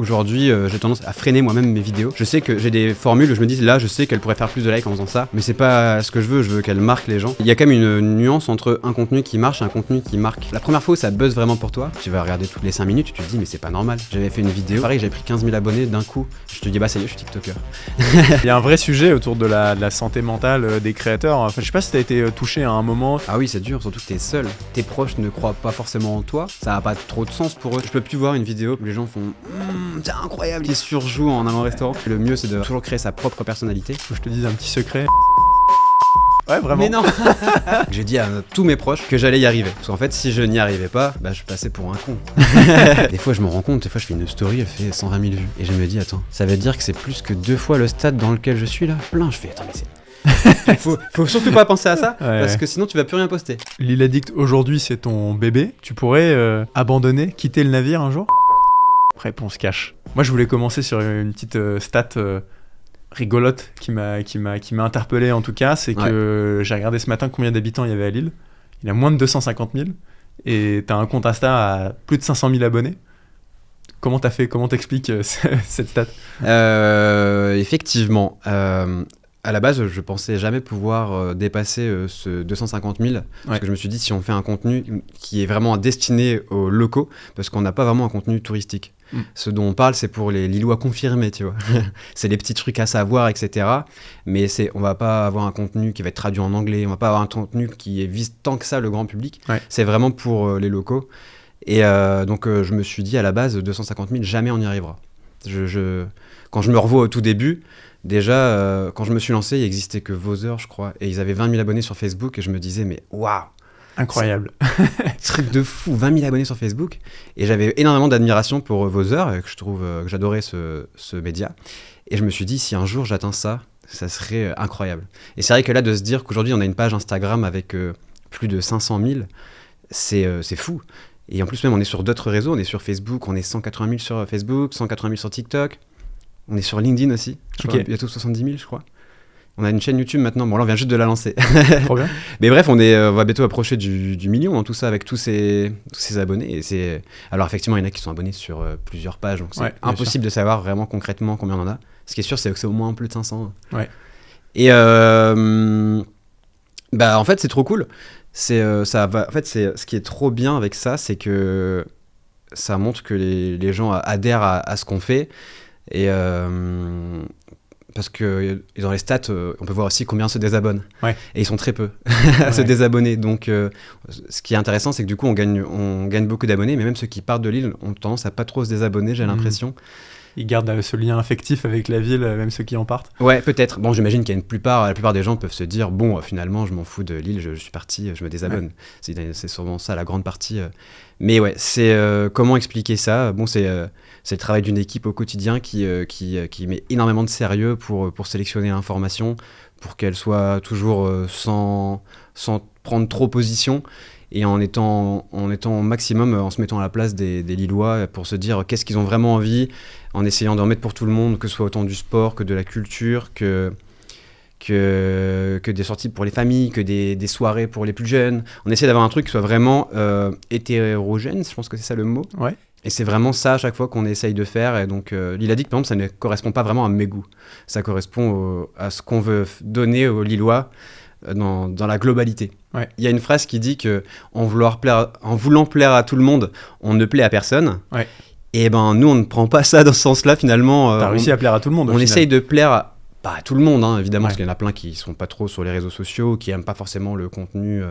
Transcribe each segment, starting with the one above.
Aujourd'hui, j'ai tendance à freiner moi-même mes vidéos. Je sais que j'ai des formules où je me dis là, je sais qu'elle pourrait faire plus de likes en faisant ça, mais c'est pas ce que je veux qu'elle marque les gens. Il y a quand même une nuance entre un contenu qui marche et un contenu qui marque. La première fois où ça buzz vraiment pour toi, tu vas regarder toutes les 5 minutes, tu te dis mais c'est pas normal. J'avais fait une vidéo, pareil, j'avais pris 15 000 abonnés d'un coup. Je te dis bah ça y est, je suis TikToker. Il y a un vrai sujet autour de la santé mentale des créateurs. Enfin, je sais pas si t'as été touché à un moment. Ah oui, c'est dur, surtout que t'es seul. Tes proches ne croient pas forcément en toi, ça a pas trop de sens pour eux. Je peux plus voir une vidéo où les gens font c'est incroyable, ils surjouent en allant au restaurant. Le mieux c'est de toujours créer sa propre personnalité. Faut que je te dise un petit secret. Ouais, vraiment. Mais non. J'ai dit à tous mes proches que j'allais y arriver. Parce qu'en fait, si je n'y arrivais pas, bah je passais pour un con. Des fois, je me rends compte, des fois, je fais une story, elle fait 120 000 vues. Et je me dis, attends, ça veut dire que c'est plus que 2 fois le stade dans lequel je suis là. Plein, je fais, attends, mais c'est... faut surtout pas penser à ça, parce que sinon, tu vas plus rien poster. Lil Addict, aujourd'hui, c'est ton bébé. Tu pourrais abandonner, quitter le navire un jour ? Réponse cash. Moi, je voulais commencer sur une petite stat... rigolote qui m'a interpellé en tout cas, c'est que j'ai regardé ce matin combien d'habitants il y avait à Lille. Il y a moins de 250 000 et t'as un compte Insta à plus de 500 000 abonnés. Comment t'as fait, comment t'expliques cette stat ? Effectivement, à la base, je pensais jamais pouvoir dépasser ce 250 000 parce que je me suis dit si on fait un contenu qui est vraiment destiné aux locaux, parce qu'on n'a pas vraiment un contenu touristique. Ce dont on parle, c'est pour les Lillois confirmés, tu vois. C'est les petits trucs à savoir, etc. Mais on va pas avoir un contenu qui va être traduit en anglais, on va pas avoir un contenu qui vise tant que ça le grand public. C'est vraiment pour les locaux. Et donc, je me suis dit à la base, 250 000, jamais on y arrivera. Quand je me revois au tout début, déjà, quand je me suis lancé, il existait que Vother, je crois, et ils avaient 20 000 abonnés sur Facebook, et je me disais, mais waouh! Incroyable. Truc de fou, 20 000 abonnés sur Facebook. Et j'avais énormément d'admiration pour Vother, que je trouve que j'adorais ce média. Et je me suis dit, si un jour j'atteins ça, ça serait incroyable. Et c'est vrai que là, de se dire qu'aujourd'hui, on a une page Instagram avec plus de 500 000, c'est fou. Et en plus, même, on est sur d'autres réseaux. On est sur Facebook, on est 180 000 sur Facebook, 180 000 sur TikTok. On est sur LinkedIn aussi. Bientôt 70 000, je crois. On a une chaîne YouTube maintenant, bon là on vient juste de la lancer. Trop bien. Mais bref, on va bientôt approcher du million dans tout ça avec tous ces abonnés. Alors effectivement, il y en a qui sont abonnés sur plusieurs pages, donc c'est impossible de savoir vraiment concrètement combien on en a. Ce qui est sûr, c'est que c'est au moins plus de 500. Ouais. Et en fait, c'est trop cool. En fait, ce qui est trop bien avec ça, c'est que ça montre que les gens adhèrent à ce qu'on fait. Et parce que dans les stats, on peut voir aussi combien se désabonnent. Et ils sont très peu à se désabonner. Donc, ce qui est intéressant, c'est que du coup, on gagne beaucoup d'abonnés, mais même ceux qui partent de Lille ont tendance à pas trop se désabonner, j'ai l'impression. Ils gardent ce lien affectif avec la ville, même ceux qui en partent. Ouais, peut-être. Bon, j'imagine qu'il y a la plupart des gens peuvent se dire, bon, finalement, je m'en fous de Lille, je suis parti, je me désabonne. C'est sûrement ça, la grande partie. Mais ouais, c'est comment expliquer ça ? Bon, c'est le travail d'une équipe au quotidien qui met énormément de sérieux pour sélectionner l'information, pour qu'elle soit toujours sans prendre trop position, et en étant au maximum, en se mettant à la place des Lillois pour se dire qu'est-ce qu'ils ont vraiment envie, en essayant d'en mettre pour tout le monde, que ce soit autant du sport que de la culture, que des sorties pour les familles, que des soirées pour les plus jeunes. On essaie d'avoir un truc qui soit vraiment hétérogène, je pense que c'est ça le mot. Ouais. Et c'est vraiment ça à chaque fois qu'on essaye de faire. Et donc, Lil Addict, par exemple, ça ne correspond pas vraiment à mes goûts. Ça correspond à ce qu'on veut donner aux Lillois dans la globalité. Ouais. Il y a une phrase qui dit que en voulant plaire à tout le monde, on ne plaît à personne. Ouais. Et ben nous, on ne prend pas ça dans ce sens-là finalement. T'as réussi à plaire à tout le monde. On essaye de plaire pas à tout le monde, hein, évidemment, parce qu'il y en a plein qui sont pas trop sur les réseaux sociaux, qui aiment pas forcément le contenu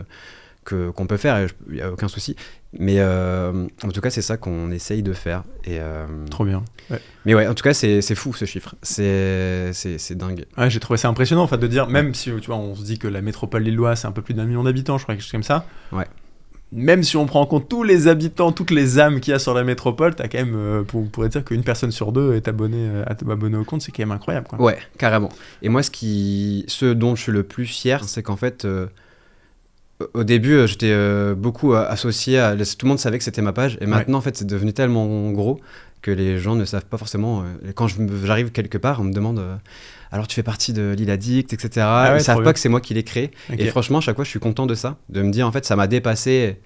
qu'on peut faire. Il n'y a aucun souci. Mais en tout cas, c'est ça qu'on essaye de faire. Et, trop bien. Ouais. Mais ouais, en tout cas, c'est fou ce chiffre. C'est dingue. Ouais, j'ai trouvé ça impressionnant en fait de dire, même si tu vois, on se dit que la métropole lilloise c'est un peu plus d'1 million d'habitants, je crois, quelque chose comme ça. Ouais. Même si on prend en compte tous les habitants, toutes les âmes qu'il y a sur la métropole, t'as quand même, on pourrait dire qu'une personne sur deux est abonnée au compte, c'est quand même incroyable, quoi. Ouais, carrément. Et moi, ce dont je suis le plus fier, c'est qu'en fait, au début, j'étais beaucoup associé à... Tout le monde savait que c'était ma page, et maintenant, en fait, c'est devenu tellement gros que les gens ne savent pas forcément... quand j'arrive quelque part, on me demande... alors tu fais partie de Lil Addict, etc. Ils savent pas que c'est moi qui l'ai créé. Okay. Et franchement, à chaque fois, je suis content de ça, de me dire en fait, ça m'a dépassé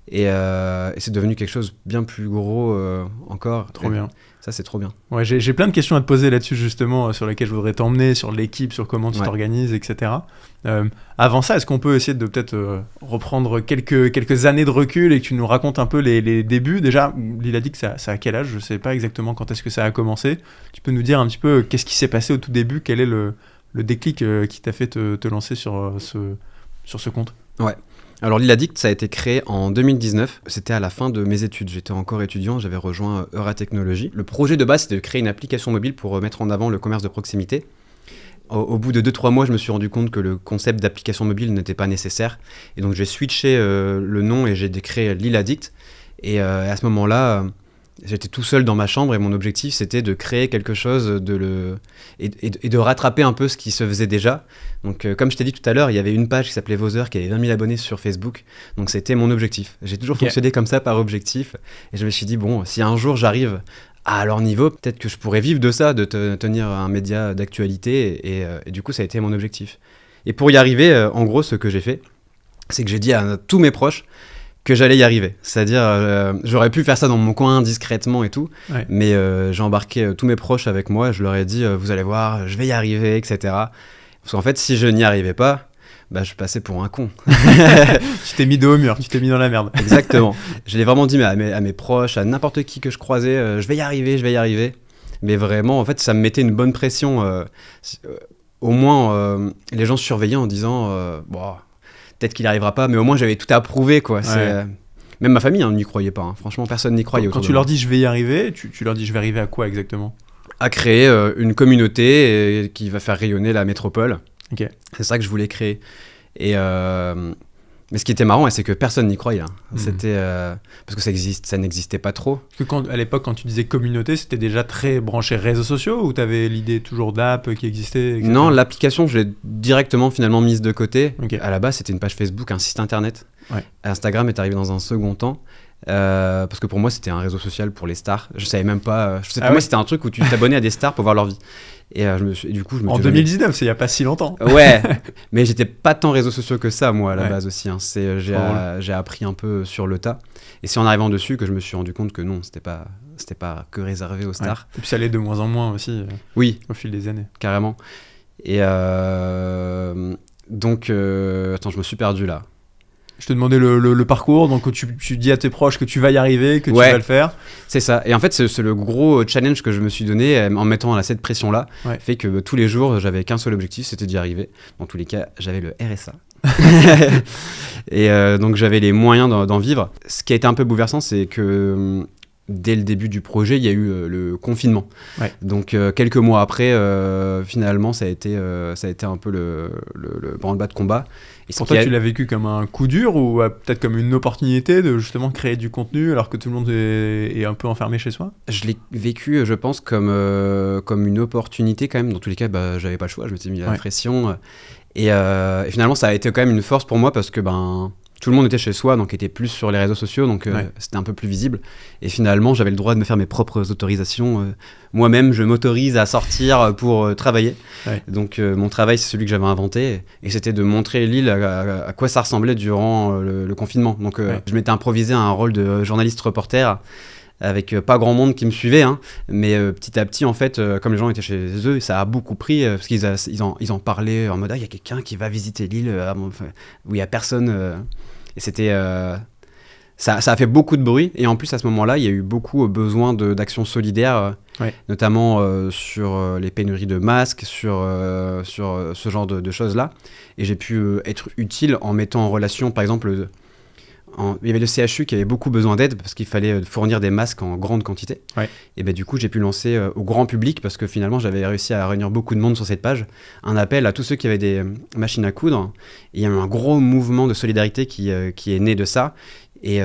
Et c'est devenu quelque chose bien plus gros encore. Trop bien. Ça, c'est trop bien. Ouais, j'ai plein de questions à te poser là-dessus, justement, sur lesquelles je voudrais t'emmener, sur l'équipe, sur comment tu t'organises, etc. Avant ça, est-ce qu'on peut essayer de peut-être reprendre quelques années de recul et que tu nous racontes un peu les débuts? Déjà, Lil Addict, ça à quel âge? Je sais pas exactement quand est-ce que ça a commencé. Tu peux nous dire un petit peu qu'est-ce qui s'est passé au tout début? Quel est le déclic qui t'a fait te lancer sur ce compte? Ouais. Alors Lil Addict, ça a été créé en 2019. C'était à la fin de mes études. J'étais encore étudiant, j'avais rejoint Euratechnologie. Le projet de base, c'était de créer une application mobile pour mettre en avant le commerce de proximité. Au bout de 2-3 mois, je me suis rendu compte que le concept d'application mobile n'était pas nécessaire. Et donc j'ai switché le nom et j'ai créé Lil Addict. Et à ce moment-là, j'étais tout seul dans ma chambre et mon objectif, c'était de créer quelque chose et de rattraper un peu ce qui se faisait déjà. Donc comme je t'ai dit tout à l'heure, il y avait une page qui s'appelait Vother qui avait 20 000 abonnés sur Facebook. Donc c'était mon objectif. J'ai toujours fonctionné comme ça par objectif. Et je me suis dit, bon, si un jour j'arrive à leur niveau, peut-être que je pourrais vivre de ça, de tenir un média d'actualité. Et du coup, ça a été mon objectif. Et pour y arriver, en gros, ce que j'ai fait, c'est que j'ai dit à tous mes proches que j'allais y arriver. C'est-à-dire, j'aurais pu faire ça dans mon coin discrètement et tout, mais j'ai embarqué tous mes proches avec moi, je leur ai dit, vous allez voir, je vais y arriver, etc. Parce qu'en fait, si je n'y arrivais pas, je passais pour un con. Tu t'es mis dos au mur, tu t'es mis dans la merde. Exactement. Je l'ai vraiment dit à mes proches, à n'importe qui que je croisais, je vais y arriver. Mais vraiment, en fait, ça me mettait une bonne pression. Au moins, les gens surveillaient en disant, peut-être qu'il n'y arrivera pas, mais au moins j'avais tout approuvé, quoi. Même ma famille n'y croyait pas. Franchement, personne n'y croyait. Quand tu leur dis je vais y arriver, tu leur dis je vais arriver à quoi exactement? À créer une communauté qui va faire rayonner la métropole. Okay. C'est ça que je voulais créer. Mais ce qui était marrant, c'est que personne n'y croyait. C'était parce que ça n'existait pas trop. Parce que à l'époque, quand tu disais communauté, c'était déjà très branché réseaux sociaux ou tu avais l'idée toujours d'app qui existait, etc. Non, l'application, je l'ai directement finalement mise de côté. Okay. À la base, c'était une page Facebook, un site internet. Ouais. Instagram est arrivé dans un second temps. Parce que pour moi, c'était un réseau social pour les stars. Je savais même pas. Pour moi, c'était un truc où tu t'abonnais à des stars pour voir leur vie. Et du coup, je me en 2019, c'est il y a pas si longtemps. Ouais, mais j'étais pas tant réseaux sociaux que ça, moi, à la base aussi. J'ai appris un peu sur le tas. Et c'est en arrivant dessus que je me suis rendu compte que non, c'était pas que réservé aux stars. Et puis ça allait de moins en moins aussi. Oui. Au fil des années. Carrément. Et donc, attends, je me suis perdu là. Je te demandais le parcours, donc tu dis à tes proches que tu vas y arriver, que tu vas le faire. C'est ça. Et en fait, c'est le gros challenge que je me suis donné en mettant cette pression-là, fait que tous les jours, j'avais qu'un seul objectif, c'était d'y arriver. Dans tous les cas, j'avais le RSA. Et donc, j'avais les moyens d'en vivre. Ce qui a été un peu bouleversant, c'est que dès le début du projet, il y a eu le confinement. Donc, quelques mois après, finalement, ça a été un peu le branle-bas de combat. Et pour toi, tu l'as vécu comme un coup dur ou peut-être comme une opportunité de justement créer du contenu alors que tout le monde est un peu enfermé chez soi? Je l'ai vécu, je pense, comme une opportunité quand même. Dans tous les cas, j'avais pas le choix, je m'étais mis la pression. Et finalement, ça a été quand même une force pour moi parce que tout le monde était chez soi, donc était plus sur les réseaux sociaux, donc c'était un peu plus visible. Et finalement, j'avais le droit de me faire mes propres autorisations. Moi-même, je m'autorise à sortir pour travailler. Donc mon travail, c'est celui que j'avais inventé. Et c'était de montrer Lille à quoi ça ressemblait durant le confinement. Donc je m'étais improvisé un rôle de journaliste reporter avec pas grand monde qui me suivait, mais petit à petit, en fait, comme les gens étaient chez eux, ça a beaucoup pris, parce qu'ils en parlaient en mode « il y a quelqu'un qui va visiter l'île où il n'y a personne et c'était... ça a fait beaucoup de bruit, et en plus, à ce moment-là, il y a eu beaucoup besoin d'actions solidaires, notamment sur les pénuries de masques, sur ce genre de choses-là. Et j'ai pu être utile en mettant en relation, par exemple... Il y avait le CHU qui avait beaucoup besoin d'aide parce qu'il fallait fournir des masques en grande quantité. Et du coup, j'ai pu lancer au grand public, parce que finalement, j'avais réussi à réunir beaucoup de monde sur cette page, un appel à tous ceux qui avaient des machines à coudre. Et il y a eu un gros mouvement de solidarité qui est né de ça. Et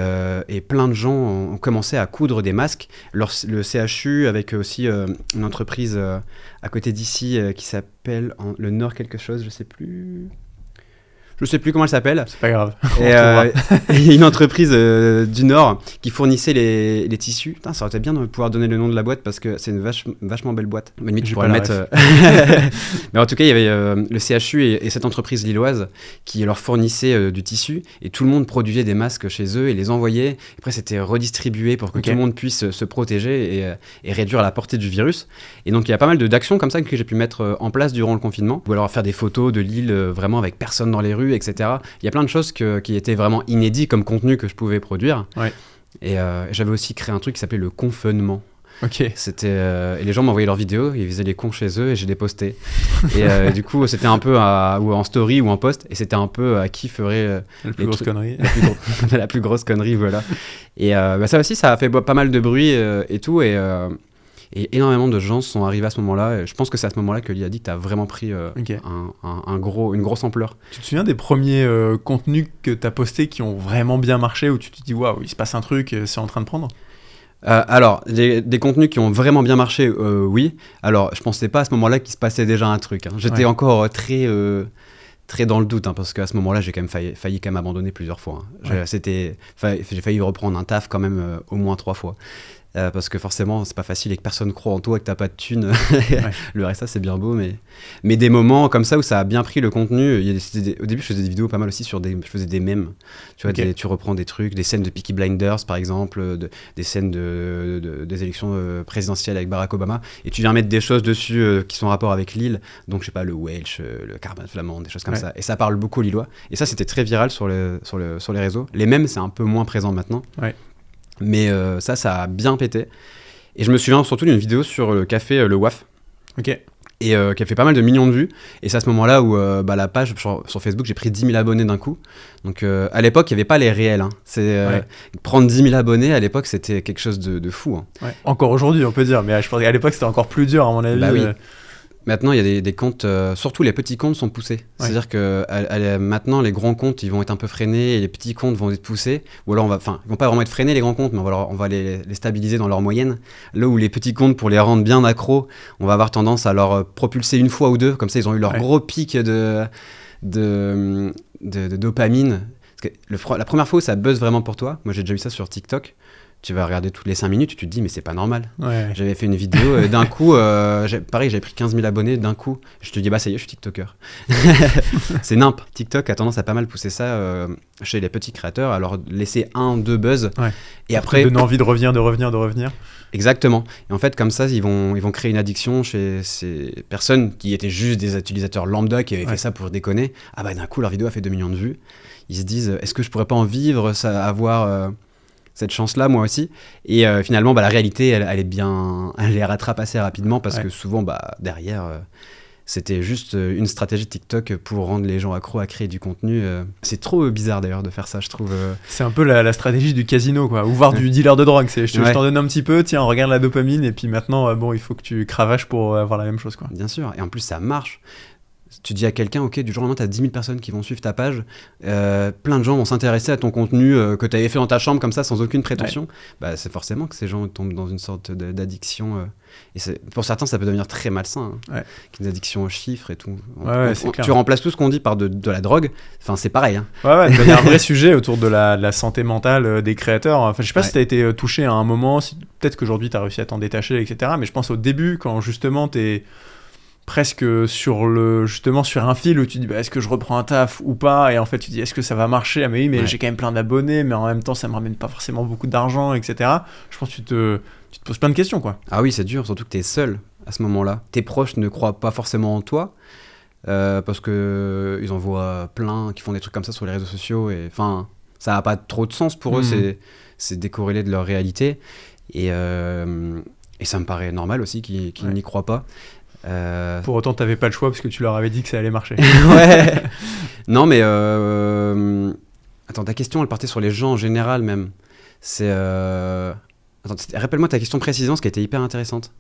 plein de gens ont commencé à coudre des masques. Le CHU, avec aussi une entreprise à côté d'ici qui s'appelle le Nord quelque chose, je sais plus... Je sais plus comment elle s'appelle. C'est pas grave. Et une entreprise du Nord qui fournissait les tissus. Putain, ça aurait été bien de pouvoir donner le nom de la boîte parce que c'est une vachement belle boîte. Limite, je pourrais le mettre. Mais en tout cas, il y avait le CHU et cette entreprise lilloise qui leur fournissait du tissu et tout le monde produisait des masques chez eux et les envoyait. Après, c'était redistribué pour que tout le monde puisse se protéger et réduire la portée du virus. Et donc, il y a pas mal d'actions comme ça que j'ai pu mettre en place durant le confinement. Ou alors faire des photos de l'île vraiment avec personne dans les rues, etc. Il y a plein de choses qui étaient vraiment inédits comme contenu que je pouvais produire. Ouais. Et j'avais aussi créé un truc qui s'appelait le confinement. Ok. Et les gens m'envoyaient leurs vidéos, ils faisaient les cons chez eux et j'ai les postais. Et du coup, c'était un peu ou en story ou en post, et c'était un peu à qui ferait la plus grosse connerie. La plus grosse connerie, voilà. Et ça aussi, ça a fait pas mal de bruit et tout. Et énormément de gens sont arrivés à ce moment-là. Et je pense que c'est à ce moment-là que l'IADICT a vraiment pris une grosse ampleur. Tu te souviens des premiers contenus que tu as postés qui ont vraiment bien marché, où tu te dis waouh, il se passe un truc, c'est en train de prendre? Alors, des contenus qui ont vraiment bien marché, oui. Alors, je pensais pas à ce moment-là qu'il se passait déjà un truc. Hein. J'étais encore très dans le doute, hein, parce qu'à ce moment-là, j'ai quand même failli quand même abandonner plusieurs fois. Hein. J'ai failli reprendre un taf quand même au moins 3 fois. Parce que forcément, c'est pas facile et que personne croit en toi, que t'as pas de thunes. Le RSA, c'est bien beau, mais des moments comme ça où ça a bien pris le contenu. Au début, je faisais des vidéos pas mal aussi je faisais des mèmes. Tu vois, tu reprends des trucs, des scènes de Peaky Blinders, par exemple, des scènes des élections présidentielles avec Barack Obama, et tu viens mettre des choses dessus qui sont en rapport avec l'île. Donc, je sais pas, le Welsh, le carbone flamand, des choses comme ça. Et ça parle beaucoup aux Lillois. Et ça, c'était très viral sur les réseaux. Les mèmes, c'est un peu moins présent maintenant. Ouais. Mais ça a bien pété. Et je me souviens surtout d'une vidéo sur le café Le Waf. Ok. Et qui a fait pas mal de millions de vues. Et c'est à ce moment-là où la page sur Facebook, j'ai pris 10 000 abonnés d'un coup. Donc à l'époque, il n'y avait pas les réels. Hein. Prendre 10 000 abonnés, à l'époque, c'était quelque chose de fou. Hein. Ouais. Encore aujourd'hui, on peut dire. Mais je pense qu'à l'époque, c'était encore plus dur, à mon avis. Bah oui. Maintenant, il y a des comptes, surtout les petits comptes sont poussés. Ouais. C'est-à-dire que maintenant, les grands comptes, ils vont être un peu freinés et les petits comptes vont être poussés. Ou alors, ils vont pas vraiment être freinés, les grands comptes, mais on va les stabiliser dans leur moyenne. Là où les petits comptes, pour les rendre bien accros, on va avoir tendance à leur propulser une fois ou deux. Comme ça, ils ont eu leur gros pic de dopamine. Parce que la première fois où ça buzz vraiment pour toi, moi j'ai déjà vu ça sur TikTok. Tu vas regarder toutes les 5 minutes, tu te dis mais c'est pas normal. Ouais. J'avais fait une vidéo d'un coup, pareil, j'avais pris 15 000 abonnés d'un coup. Je te dis bah ça y est, je suis TikToker. C'est nimp. TikTok a tendance à pas mal pousser ça chez les petits créateurs, à leur laisser 1-2 buzz. Ouais. Et après donner envie de revenir. Exactement. Et en fait, comme ça, ils vont créer une addiction chez ces personnes qui étaient juste des utilisateurs lambda qui avaient fait ça pour déconner. Ah bah d'un coup, leur vidéo a fait 2 millions de vues. Ils se disent est-ce que je pourrais pas en vivre, avoir cette chance-là, moi aussi. Et finalement, la réalité, elle les rattrape assez rapidement parce que souvent, derrière, c'était juste une stratégie de TikTok pour rendre les gens accros à créer du contenu. C'est trop bizarre d'ailleurs de faire ça, je trouve. C'est un peu la stratégie du casino, quoi, ou voire du dealer de drogue. Je t'en donne un petit peu, tiens, regarde la dopamine, et puis maintenant, il faut que tu cravaches pour avoir la même chose, quoi. Bien sûr, et en plus, ça marche. Tu dis à quelqu'un, ok, du jour au lendemain, tu as 10 000 personnes qui vont suivre ta page, plein de gens vont s'intéresser à ton contenu que tu avais fait dans ta chambre comme ça, sans aucune prétention. Ouais. C'est forcément que ces gens tombent dans une sorte d'addiction. Et pour certains, ça peut devenir très malsain, hein, une addiction aux chiffres et tout. Tu remplaces tout ce qu'on dit par de la drogue, enfin, c'est pareil. Hein. Il y a un vrai sujet autour de la santé mentale des créateurs. Enfin, je sais pas si tu as été touché à un moment, peut-être qu'aujourd'hui tu as réussi à t'en détacher, etc. Mais je pense au début, quand justement tu es presque sur un fil où tu dis est-ce que je reprends un taf ou pas, et en fait tu dis est-ce que ça va marcher, mais oui, mais j'ai quand même plein d'abonnés, mais en même temps ça me ramène pas forcément beaucoup d'argent, etc. Je pense que tu te poses plein de questions, quoi. Ah oui, c'est dur, surtout que t'es seul à ce moment-là. Tes proches ne croient pas forcément en toi parce que ils en voient plein qui font des trucs comme ça sur les réseaux sociaux, et enfin ça a pas trop de sens pour eux, c'est décorrélé de leur réalité, et ça me paraît normal aussi qu'ils n'y croient pas. Pour autant, t'avais pas le choix parce que tu leur avais dit que ça allait marcher. Ouais. Non, mais attends, ta question, elle partait sur les gens en général même. C'est attends, rappelle-moi ta question précisément, ce qui était hyper intéressante.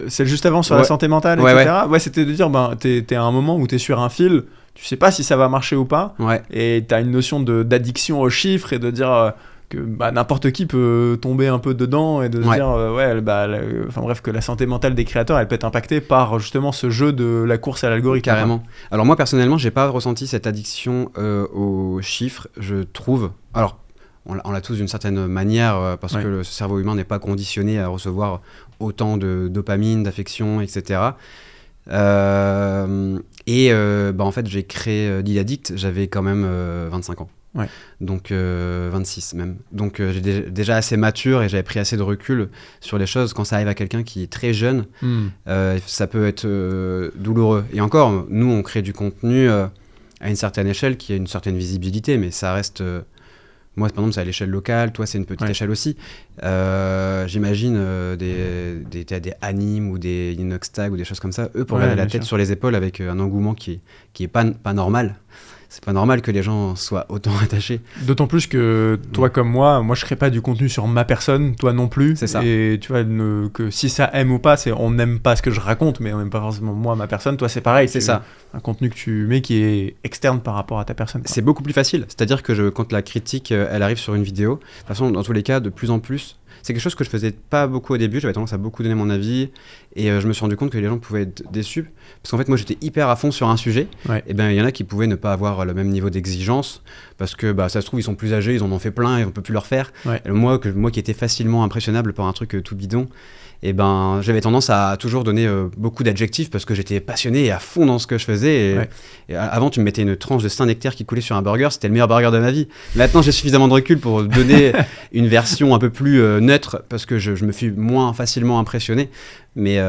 Celle juste avant sur la santé mentale, etc. Ouais, c'était de dire t'es à un moment où t'es sur un fil, tu sais pas si ça va marcher ou pas, et t'as une notion d'addiction aux chiffres et de dire que n'importe qui peut tomber un peu dedans et de se dire que la santé mentale des créateurs, elle peut être impactée par justement ce jeu de la course à l'algorithme. Carrément. Alors moi personnellement, j'ai pas ressenti cette addiction aux chiffres, je trouve. Alors on l'a tous d'une certaine manière parce que le cerveau humain n'est pas conditionné à recevoir autant de dopamine, d'affection, etc. En fait, j'ai créé Lil Addict, j'avais quand même 25 ans. Ouais. Donc 26 même. Donc j'ai déjà assez mature et j'avais pris assez de recul sur les choses. Quand ça arrive à quelqu'un qui est très jeune, ça peut être douloureux. Et encore, nous, on crée du contenu à une certaine échelle qui a une certaine visibilité, mais ça reste... Moi, par exemple, c'est à l'échelle locale, toi, c'est une petite échelle aussi. J'imagine des animes ou des Inoxtag ou des choses comme ça. Eux, pour garder la tête sur les épaules avec un engouement qui est pas normal. C'est pas normal que les gens soient autant attachés. D'autant plus que toi comme moi je crée pas du contenu sur ma personne, toi non plus. C'est ça. Et tu vois, que si ça aime ou pas, on n'aime pas ce que je raconte, mais on n'aime pas forcément moi, ma personne. Toi, c'est pareil. C'est ça. Un contenu que tu mets qui est externe par rapport à ta personne. C'est beaucoup plus facile. C'est-à-dire que quand la critique, elle arrive sur une vidéo, de toute façon, dans tous les cas, de plus en plus, c'est quelque chose que je faisais pas beaucoup au début. J'avais tendance à beaucoup donner mon avis et je me suis rendu compte que les gens pouvaient être déçus parce qu'en fait, moi, j'étais hyper à fond sur un sujet. Et ben, il y en a qui pouvaient ne pas avoir le même niveau d'exigence parce que ça se trouve, ils sont plus âgés, ils en ont fait plein et on peut plus leur faire. Et moi qui étais facilement impressionnable par un truc tout bidon, et ben j'avais tendance à toujours donner beaucoup d'adjectifs parce que j'étais passionné et à fond dans ce que je faisais et avant tu me mettais une tranche de Saint-Nectaire qui coulait sur un burger, c'était le meilleur burger de ma vie. Maintenant j'ai suffisamment de recul pour donner une version un peu plus neutre parce que je me suis moins facilement impressionné, mais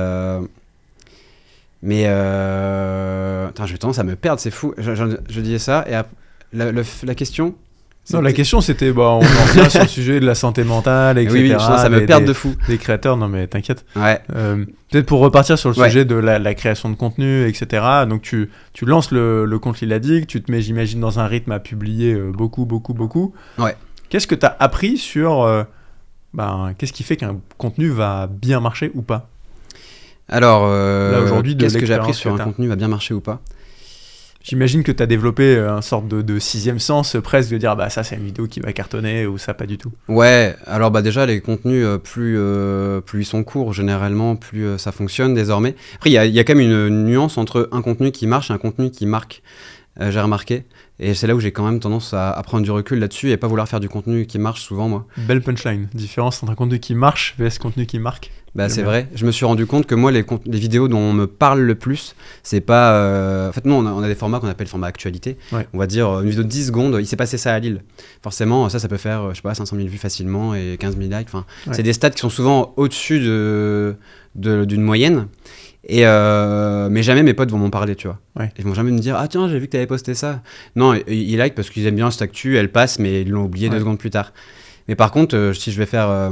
j'ai tendance à me perdre, c'est fou. Je disais ça et la question. Non, la question c'était, on en revient sur le sujet de la santé mentale, etc. Oui, ça me perd de fou. Des créateurs, non mais t'inquiète. Ouais. Peut-être pour repartir sur le sujet de la création de contenu, etc. Donc tu lances le compte Lil Addict, tu te mets, j'imagine, dans un rythme à publier beaucoup. Ouais. Qu'est-ce que t'as appris sur, qu'est-ce qui fait qu'un contenu va bien marcher ou pas ? Alors, là, aujourd'hui, qu'est-ce que j'ai appris sur un contenu va bien marcher ou pas ? J'imagine que tu as développé une sorte de sixième sens presque, de dire ça c'est une vidéo qui va cartonner ou ça pas du tout. Ouais, alors déjà les contenus, plus ils sont courts généralement, plus ça fonctionne désormais. Après il y a quand même une nuance entre un contenu qui marche et un contenu qui marque, j'ai remarqué. Et c'est là où j'ai quand même tendance à prendre du recul là-dessus et pas vouloir faire du contenu qui marche souvent, moi. Belle punchline. Différence entre un contenu qui marche vs contenu qui marque. C'est vrai. Je me suis rendu compte que moi, les vidéos dont on me parle le plus, c'est pas... En fait, nous, on a des formats qu'on appelle format actualité. Ouais. On va dire une vidéo de 10 secondes, il s'est passé ça à Lille. Forcément, ça peut faire, 500 000 vues facilement et 15 000 likes. C'est des stats qui sont souvent au-dessus d'une moyenne. Mais jamais mes potes vont m'en parler, tu vois. Ils vont jamais me dire tiens, j'ai vu que t'avais posté ça. Non, ils like parce qu'ils aiment bien cette actu, elle passe, mais ils l'ont oublié 2 secondes plus tard. Mais par contre, si je vais faire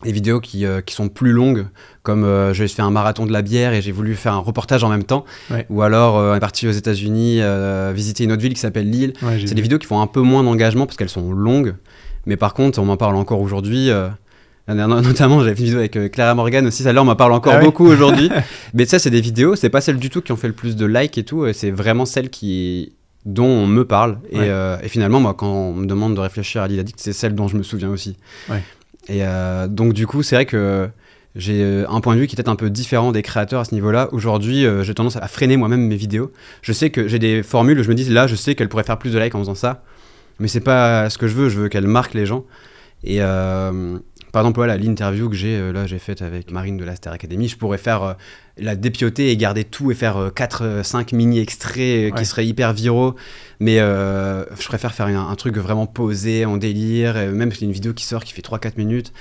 des vidéos qui sont plus longues, comme j'ai fait un marathon de la bière et j'ai voulu faire un reportage en même temps, ou alors on est parti aux États-Unis visiter une autre ville qui s'appelle Lille. C'est des vidéos qui font un peu moins d'engagement parce qu'elles sont longues, mais par contre on m'en parle encore aujourd'hui. Notamment j'avais fait une vidéo avec Clara Morgan aussi, celle-là on m'en parle encore beaucoup aujourd'hui. Mais ça c'est des vidéos, c'est pas celles du tout qui ont fait le plus de likes et tout, c'est vraiment celles dont on me parle. Et finalement moi quand on me demande de réfléchir à Lil Addict, c'est celle dont je me souviens aussi. Et donc du coup c'est vrai que j'ai un point de vue qui est peut-être un peu différent des créateurs à ce niveau-là. Aujourd'hui j'ai tendance à freiner moi-même mes vidéos. Je sais que j'ai des formules où je me dis là je sais qu'elle pourrait faire plus de likes en faisant ça, mais c'est pas ce que je veux qu'elle marque les gens. Et par exemple, voilà, l'interview que j'ai faite avec Marine de la Star Academy, je pourrais faire la dépioter et garder tout et faire 4-5 mini-extraits qui seraient hyper viraux. Mais je préfère faire un truc vraiment posé, en délire. Et même si c'est une vidéo qui sort, qui fait 3-4 minutes,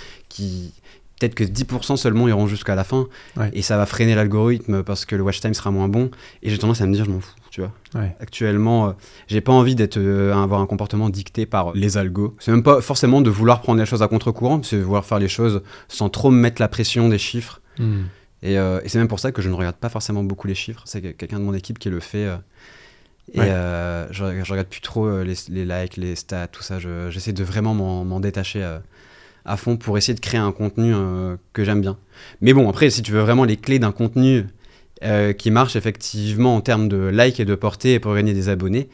peut-être que 10% seulement iront jusqu'à la fin. Et ça va freiner l'algorithme parce que le watch time sera moins bon. Et j'ai tendance à me dire, je m'en fous, tu vois. Actuellement, j'ai pas envie avoir un comportement dicté par les algos. C'est même pas forcément de vouloir prendre les choses à contre-courant, c'est de vouloir faire les choses sans trop me mettre la pression des chiffres. Et c'est même pour ça que je ne regarde pas forcément beaucoup les chiffres. C'est quelqu'un de mon équipe qui le fait. Je regarde plus trop les likes, les stats, tout ça. J'essaie de vraiment m'en détacher à fond pour essayer de créer un contenu que j'aime bien. Mais bon, après, si tu veux vraiment les clés d'un contenu qui marche effectivement en termes de likes et de portée pour gagner des abonnés,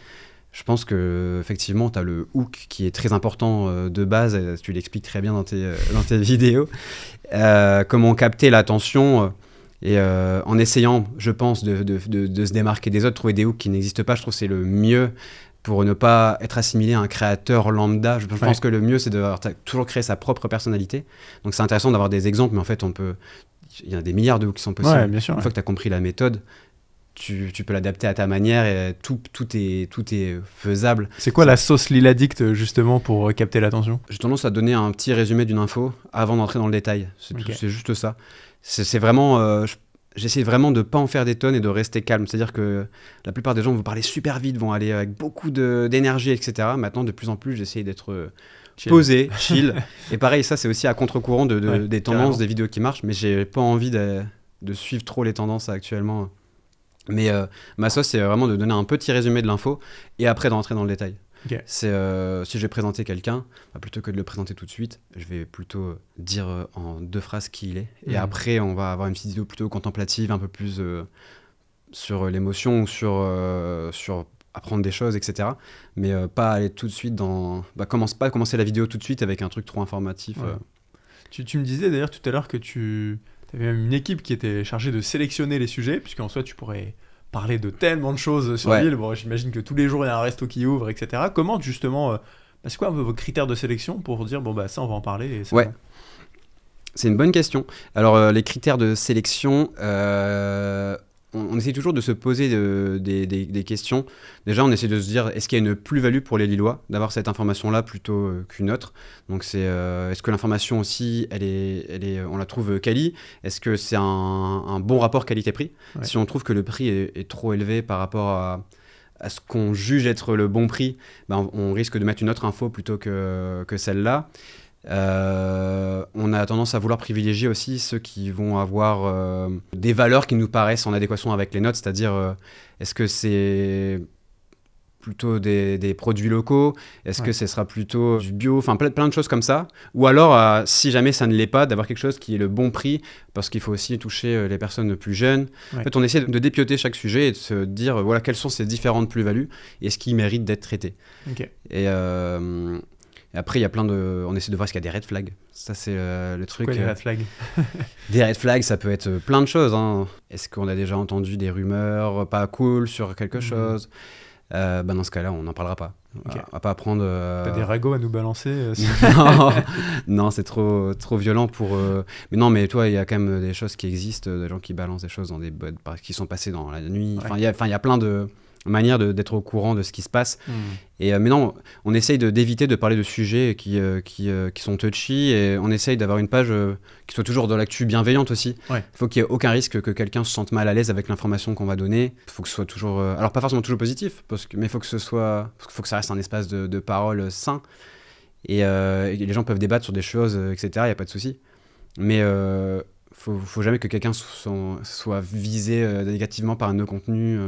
Je pense que effectivement, tu as le hook qui est très important de base, tu l'expliques très bien dans tes vidéos. Comment capter l'attention et en essayant, je pense, de se démarquer des autres, trouver des hooks qui n'existent pas, je trouve que c'est le mieux pour ne pas être assimilé à un créateur lambda. Je pense que le mieux, c'est de toujours créer sa propre personnalité. Donc c'est intéressant d'avoir des exemples, mais en fait, il y a des milliards de hooks qui sont possibles. Ouais, bien sûr, Une fois que tu as compris la méthode, tu peux l'adapter à ta manière et tout est faisable. C'est quoi la sauce Liladict justement pour capter l'attention ? J'ai tendance à donner un petit résumé d'une info avant d'entrer dans le détail. C'est juste ça. C'est vraiment... j'essaie vraiment de ne pas en faire des tonnes et de rester calme. C'est-à-dire que la plupart des gens vont parler super vite, vont aller avec beaucoup d'énergie, etc. Maintenant, de plus en plus, j'essaie d'être posé, chill. Et pareil, ça, c'est aussi à contre-courant des tendances, des vidéos qui marchent. Mais j'ai pas envie de suivre trop les tendances actuellement. Mais ma sauce, c'est vraiment de donner un petit résumé de l'info et après d'entrer dans le détail. Okay. Si je vais présenter quelqu'un, plutôt que de le présenter tout de suite, je vais plutôt dire en 2 phrases qui il est. Et après, on va avoir une petite vidéo plutôt contemplative, un peu plus sur l'émotion ou sur apprendre des choses, etc. Mais pas aller tout de suite dans... commencer la vidéo tout de suite avec un truc trop informatif. Ouais. Tu me disais d'ailleurs tout à l'heure que tu avais même une équipe qui était chargée de sélectionner les sujets, puisqu'en soi, tu pourrais parler de tellement de choses sur l'île. Bon, j'imagine que tous les jours, il y a un resto qui ouvre, etc. Comment, justement, c'est quoi vos critères de sélection pour dire, ça, on va en parler et bon. C'est une bonne question. Alors, les critères de sélection, on essaie toujours de se poser des questions. Déjà, on essaie de se dire, est-ce qu'il y a une plus-value pour les Lillois d'avoir cette information-là plutôt qu'une autre ? Donc, est-ce que l'information aussi, on la trouve quali ? Est-ce que c'est un bon rapport qualité-prix ? Si on trouve que le prix est trop élevé par rapport à ce qu'on juge être le bon prix, on risque de mettre une autre info plutôt que celle-là. On a tendance à vouloir privilégier aussi ceux qui vont avoir des valeurs qui nous paraissent en adéquation avec les notes, c'est-à-dire est-ce que c'est plutôt des produits locaux, est-ce que ce sera plutôt du bio, enfin plein de choses comme ça, ou alors si jamais ça ne l'est pas, d'avoir quelque chose qui est le bon prix, parce qu'il faut aussi toucher les personnes plus jeunes. En fait, on essaie de dépioter chaque sujet et de se dire voilà quelles sont ces différentes plus-values et ce qui mérite d'être traité. Et après, il y a on essaie de voir s'il y a des red flags. Ça, c'est le truc. Quoi, les red flags ? Des red flags, ça peut être plein de choses. Est-ce qu'on a déjà entendu des rumeurs pas cool sur quelque chose ? Dans ce cas-là, on n'en parlera pas. On va pas apprendre... T'as des ragots à nous balancer Non, c'est trop violent pour... Mais non, mais toi, il y a quand même des choses qui existent, des gens qui balancent des choses dans des bots qui sont passées dans la nuit. Enfin, il y a plein de manière d'être au courant de ce qui se passe. Et mais non, on essaye d'éviter de parler de sujets qui sont touchy, et on essaye d'avoir une page qui soit toujours dans l'actu bienveillante aussi. Il faut qu'il n'y ait aucun risque que quelqu'un se sente mal à l'aise avec l'information qu'on va donner. Il faut que ce soit toujours... alors pas forcément toujours positif, mais il faut que ça reste un espace de parole sain. Et les gens peuvent débattre sur des choses, etc. Il n'y a pas de souci. Mais faut jamais que quelqu'un soit visé négativement par un de nos contenus.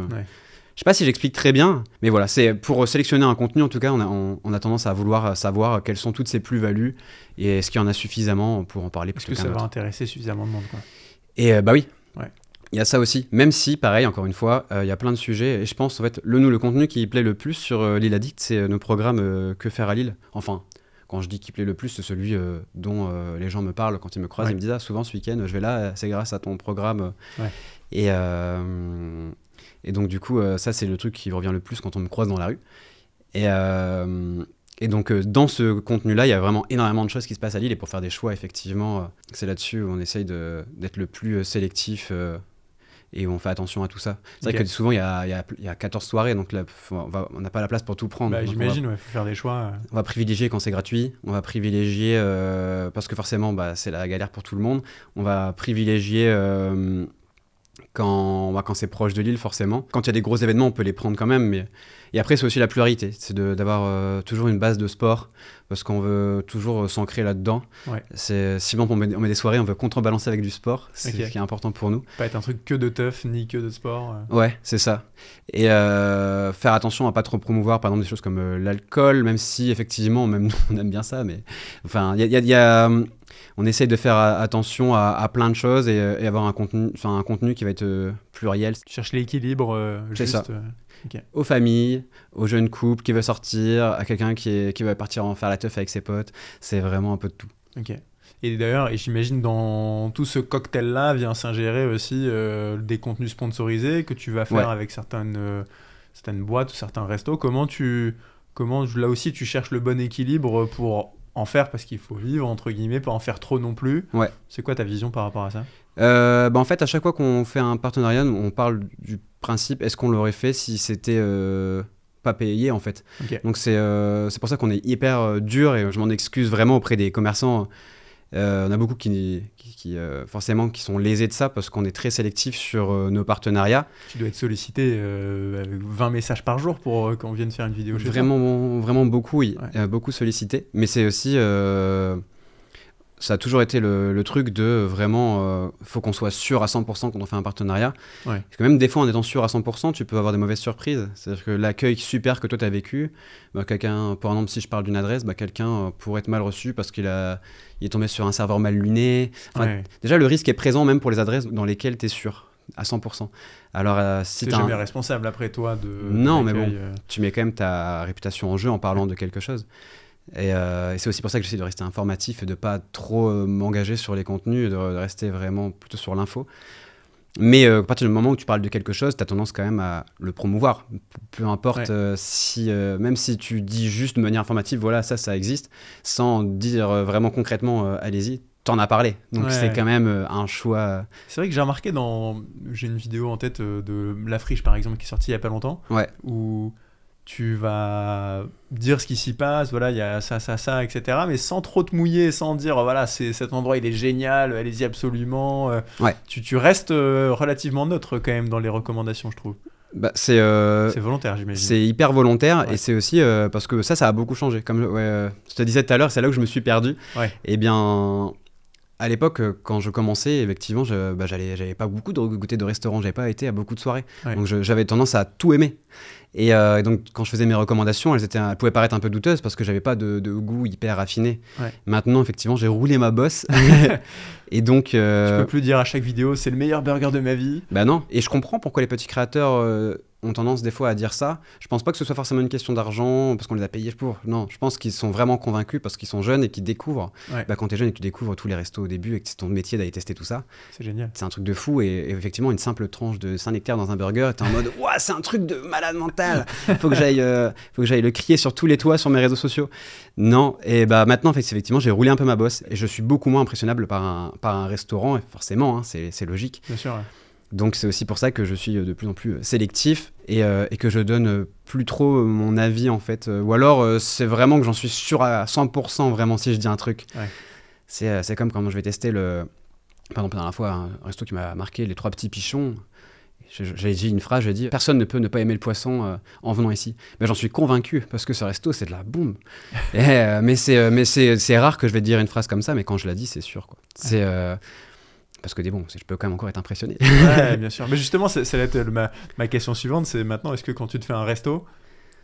Je sais pas si j'explique très bien, mais voilà, c'est pour sélectionner un contenu, en tout cas, on a tendance à vouloir savoir quelles sont toutes ces plus-values et est-ce qu'il y en a suffisamment pour en parler. Est-ce que ça va intéresser suffisamment de monde, quoi. Et oui, il y a ça aussi. Même si, pareil, encore une fois, il y a plein de sujets. Et je pense, en fait, le contenu qui plaît le plus sur Liladict, c'est nos programmes Que faire à Lille. Enfin, quand je dis qui plaît le plus, c'est celui dont les gens me parlent quand ils me croisent. Ils me disent souvent ce week-end, je vais là, c'est grâce à ton programme. Et donc, du coup, ça, c'est le truc qui revient le plus quand on me croise dans la rue. Et donc, dans ce contenu-là, il y a vraiment énormément de choses qui se passent à Lille. Et pour faire des choix, effectivement, c'est là-dessus où on essaye d'être le plus sélectif et où on fait attention à tout ça. C'est vrai que souvent, il y a 14 soirées, donc là, on n'a pas la place pour tout prendre. J'imagine, il faut faire des choix. On va privilégier quand c'est gratuit. On va privilégier, parce que forcément, c'est la galère pour tout le monde. On va privilégier... quand c'est proche de Lille, forcément. Quand il y a des gros événements, on peut les prendre quand même. Et après, c'est aussi la pluralité. C'est d'avoir toujours une base de sport, parce qu'on veut toujours s'ancrer là-dedans. Si on met des soirées, on veut contrebalancer avec du sport. C'est ce qui est important pour nous. Pas être un truc que de teuf, ni que de sport. Ouais, c'est ça. Et faire attention à pas trop promouvoir, par exemple, des choses comme l'alcool, même si, effectivement, même nous, on aime bien ça. Mais enfin, il y a on essaye de faire attention à plein de choses et avoir un contenu qui va être pluriel. Tu cherches l'équilibre C'est juste. ça. Aux familles, aux jeunes couples qui veulent sortir, à quelqu'un qui va partir en faire la teuf avec ses potes. C'est vraiment un peu de tout. Ok. Et d'ailleurs, j'imagine dans tout ce cocktail-là vient s'ingérer aussi des contenus sponsorisés que tu vas faire avec certaines boîtes ou certains restos. Comment là aussi tu cherches le bon équilibre pour en faire, parce qu'il faut vivre entre guillemets, pas en faire trop non plus. Ouais. C'est quoi ta vision par rapport à ça? En fait, à chaque fois qu'on fait un partenariat, on parle du principe, est-ce qu'on l'aurait fait si c'était pas payé en fait. Okay. Donc c'est pour ça qu'on est hyper dur, et je m'en excuse vraiment auprès des commerçants. On a beaucoup qui forcément qui sont lésés de ça, parce qu'on est très sélectif sur nos partenariats. Tu dois être sollicité avec 20 messages par jour pour qu'on vienne faire une vidéo chez toi. Vraiment beaucoup, oui. Ouais. Beaucoup sollicité. Mais c'est aussi... ça a toujours été le truc de vraiment... faut qu'on soit sûr à 100% quand on fait un partenariat. Ouais. Parce que même des fois, en étant sûr à 100%, tu peux avoir des mauvaises surprises. C'est-à-dire que l'accueil super que toi, tu as vécu, quelqu'un, par exemple, si je parle d'une adresse, quelqu'un pourrait être mal reçu parce qu'il est tombé sur un serveur mal luné. Déjà, le risque est présent même pour les adresses dans lesquelles tu es sûr à 100%. Alors, si t'es jamais responsable après toi de... Non, mais bon, tu mets quand même ta réputation en jeu en parlant de quelque chose. Et c'est aussi pour ça que j'essaie de rester informatif et de pas trop m'engager sur les contenus, de rester vraiment plutôt sur l'info. Mais à partir du moment où tu parles de quelque chose, tu as tendance quand même à le promouvoir. Peu importe même si tu dis juste de manière informative, voilà, ça existe, sans dire vraiment concrètement, allez-y, t'en as parlé. Donc c'est quand même un choix. C'est vrai que j'ai remarqué j'ai une vidéo en tête de La Friche par exemple qui est sortie il y a pas longtemps, où tu vas dire ce qui s'y passe, voilà, il y a ça, etc. Mais sans trop te mouiller, sans dire, voilà, cet endroit, il est génial, allez-y absolument. Tu restes relativement neutre quand même dans les recommandations, je trouve. C'est volontaire, j'imagine. C'est hyper volontaire, et c'est aussi parce que ça a beaucoup changé. Comme je te disais tout à l'heure, c'est là où je me suis perdu. Et bien... À l'époque, quand je commençais, effectivement, j'avais pas beaucoup de goûter de restaurant, j'avais pas été à beaucoup de soirées. Donc j'avais tendance à tout aimer. Et donc quand je faisais mes recommandations, elles pouvaient paraître un peu douteuses parce que j'avais pas de goût hyper raffiné. Maintenant, effectivement, j'ai roulé ma bosse. Et donc... Tu peux plus dire à chaque vidéo, c'est le meilleur burger de ma vie. Bah non. Et je comprends pourquoi les petits créateurs... ont tendance des fois à dire ça. Je pense pas que ce soit forcément une question d'argent parce qu'on les a payés pour. Non, je pense qu'ils sont vraiment convaincus parce qu'ils sont jeunes et qu'ils découvrent. Quand t'es jeune et que tu découvres tous les restos au début et que c'est ton métier d'aller tester tout ça, c'est génial. C'est un truc de fou, et effectivement une simple tranche de Saint-Nectaire dans un burger, t'es en mode ouah, c'est un truc de malade mental. Faut que j'aille le crier sur tous les toits sur mes réseaux sociaux. Non, et maintenant effectivement j'ai roulé un peu ma bosse et je suis beaucoup moins impressionnable par un restaurant, et forcément hein, c'est logique. Bien sûr. Donc c'est aussi pour ça que je suis de plus en plus sélectif et que je donne plus trop mon avis en fait. Ou alors c'est vraiment que j'en suis sûr à 100% vraiment si je dis un truc. C'est comme quand je vais tester par exemple, la dernière fois, un resto qui m'a marqué, les 3 petits pichons. J'ai dit une phrase, j'ai dit « Personne ne peut ne pas aimer le poisson en venant ici ». Mais j'en suis convaincu, parce que ce resto, c'est de la bombe. Mais c'est rare que je vais te dire une phrase comme ça, mais quand je la dis, c'est sûr, quoi. C'est... Parce que je peux quand même encore être impressionné. Ouais, bien sûr. Mais justement, ça va être ma question suivante, c'est maintenant, est-ce que quand tu te fais un resto,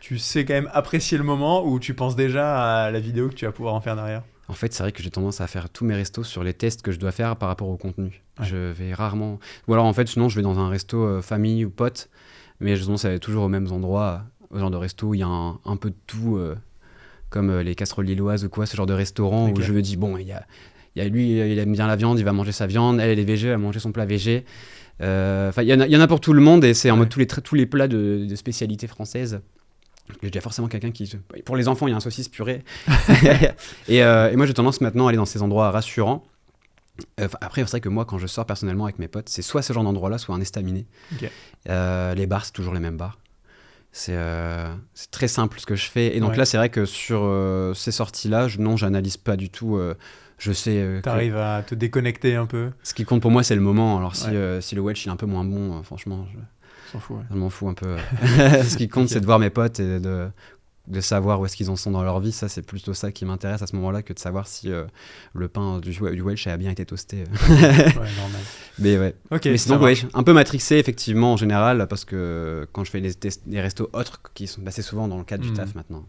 tu sais quand même apprécier le moment, ou tu penses déjà à la vidéo que tu vas pouvoir en faire derrière? En fait, c'est vrai que j'ai tendance à faire tous mes restos sur les tests que je dois faire par rapport au contenu. Je vais rarement... Ou alors, en fait, sinon, je vais dans un resto famille ou pote, mais sinon, ça va toujours aux mêmes endroits, au genre de resto où il y a un peu de tout, comme les casseroles lilloises ou quoi, ce genre de restaurant où je me dis, bon, il y a lui, il aime bien la viande, il va manger sa viande, elle est végé, elle va manger son plat végé. Il y en a pour tout le monde, et c'est en mode tous les plats de spécialités françaises. Il y a forcément quelqu'un qui... Pour les enfants, il y a un saucisse purée. et moi, j'ai tendance maintenant à aller dans ces endroits rassurants. Après, c'est vrai que moi, quand je sors personnellement avec mes potes, c'est soit ce genre d'endroit-là, soit un estaminet. Les bars, c'est toujours les mêmes bars. C'est très simple ce que je fais. Et donc là, c'est vrai que sur ces sorties-là, j'analyse pas du tout... je sais... T'arrives à te déconnecter un peu. Ce qui compte pour moi, c'est le moment. Alors si le Welsh il est un peu moins bon, franchement... Je m'en fous un peu. Ce qui compte, c'est de voir mes potes et de savoir où est-ce qu'ils en sont dans leur vie. Ça, c'est plutôt ça qui m'intéresse à ce moment-là que de savoir si le pain du Welsh a bien été toasté. Normal. Mais ouais. Mais sinon, un peu matrixé, effectivement, en général, parce que quand je fais des restos autres qui sont assez souvent dans le cadre du taf maintenant.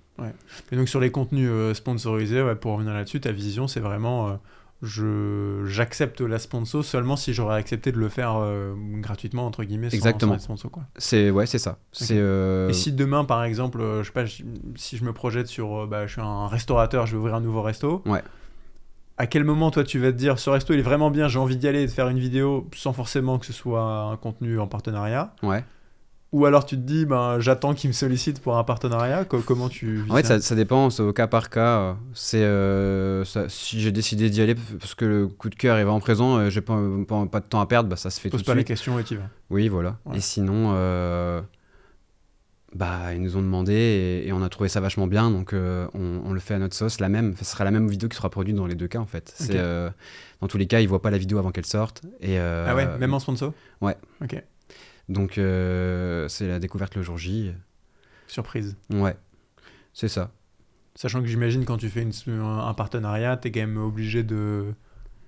Et donc, sur les contenus sponsorisés, pour revenir là-dessus, ta vision, c'est vraiment j'accepte la sponsor seulement si j'aurais accepté de le faire gratuitement, entre guillemets, Exactement. sans être sponsor, quoi. C'est ça. Ok. Et si demain, par exemple, je sais pas, si je me projette sur, je suis un restaurateur, je vais ouvrir un nouveau resto, Ouais. à quel moment, toi, tu vas te dire, ce resto, il est vraiment bien, j'ai envie d'y aller et de faire une vidéo sans forcément que ce soit un contenu en partenariat? Ouais. Ou alors tu te dis, j'attends qu'il me sollicite pour un partenariat. Comment tu vis En fait, ça? ça dépend, c'est au cas par cas. Si j'ai décidé d'y aller parce que le coup de cœur est vraiment présent, j'ai pas de temps à perdre, ça se fait tout Pose de pas la suite. question et tu y vas. Oui, voilà. Ouais. Et sinon, ils nous ont demandé et on a trouvé ça vachement bien, donc on le fait à notre sauce, la même. Ce sera la même vidéo qui sera produite dans les deux cas, en fait. Ok. Dans tous les cas, ils voient pas la vidéo avant qu'elle sorte. Ah ouais, même en sponsor? Ouais. Ok. Donc, c'est la découverte le jour J. Surprise. Ouais, c'est ça. Sachant que j'imagine quand tu fais un partenariat, t'es quand même obligé de...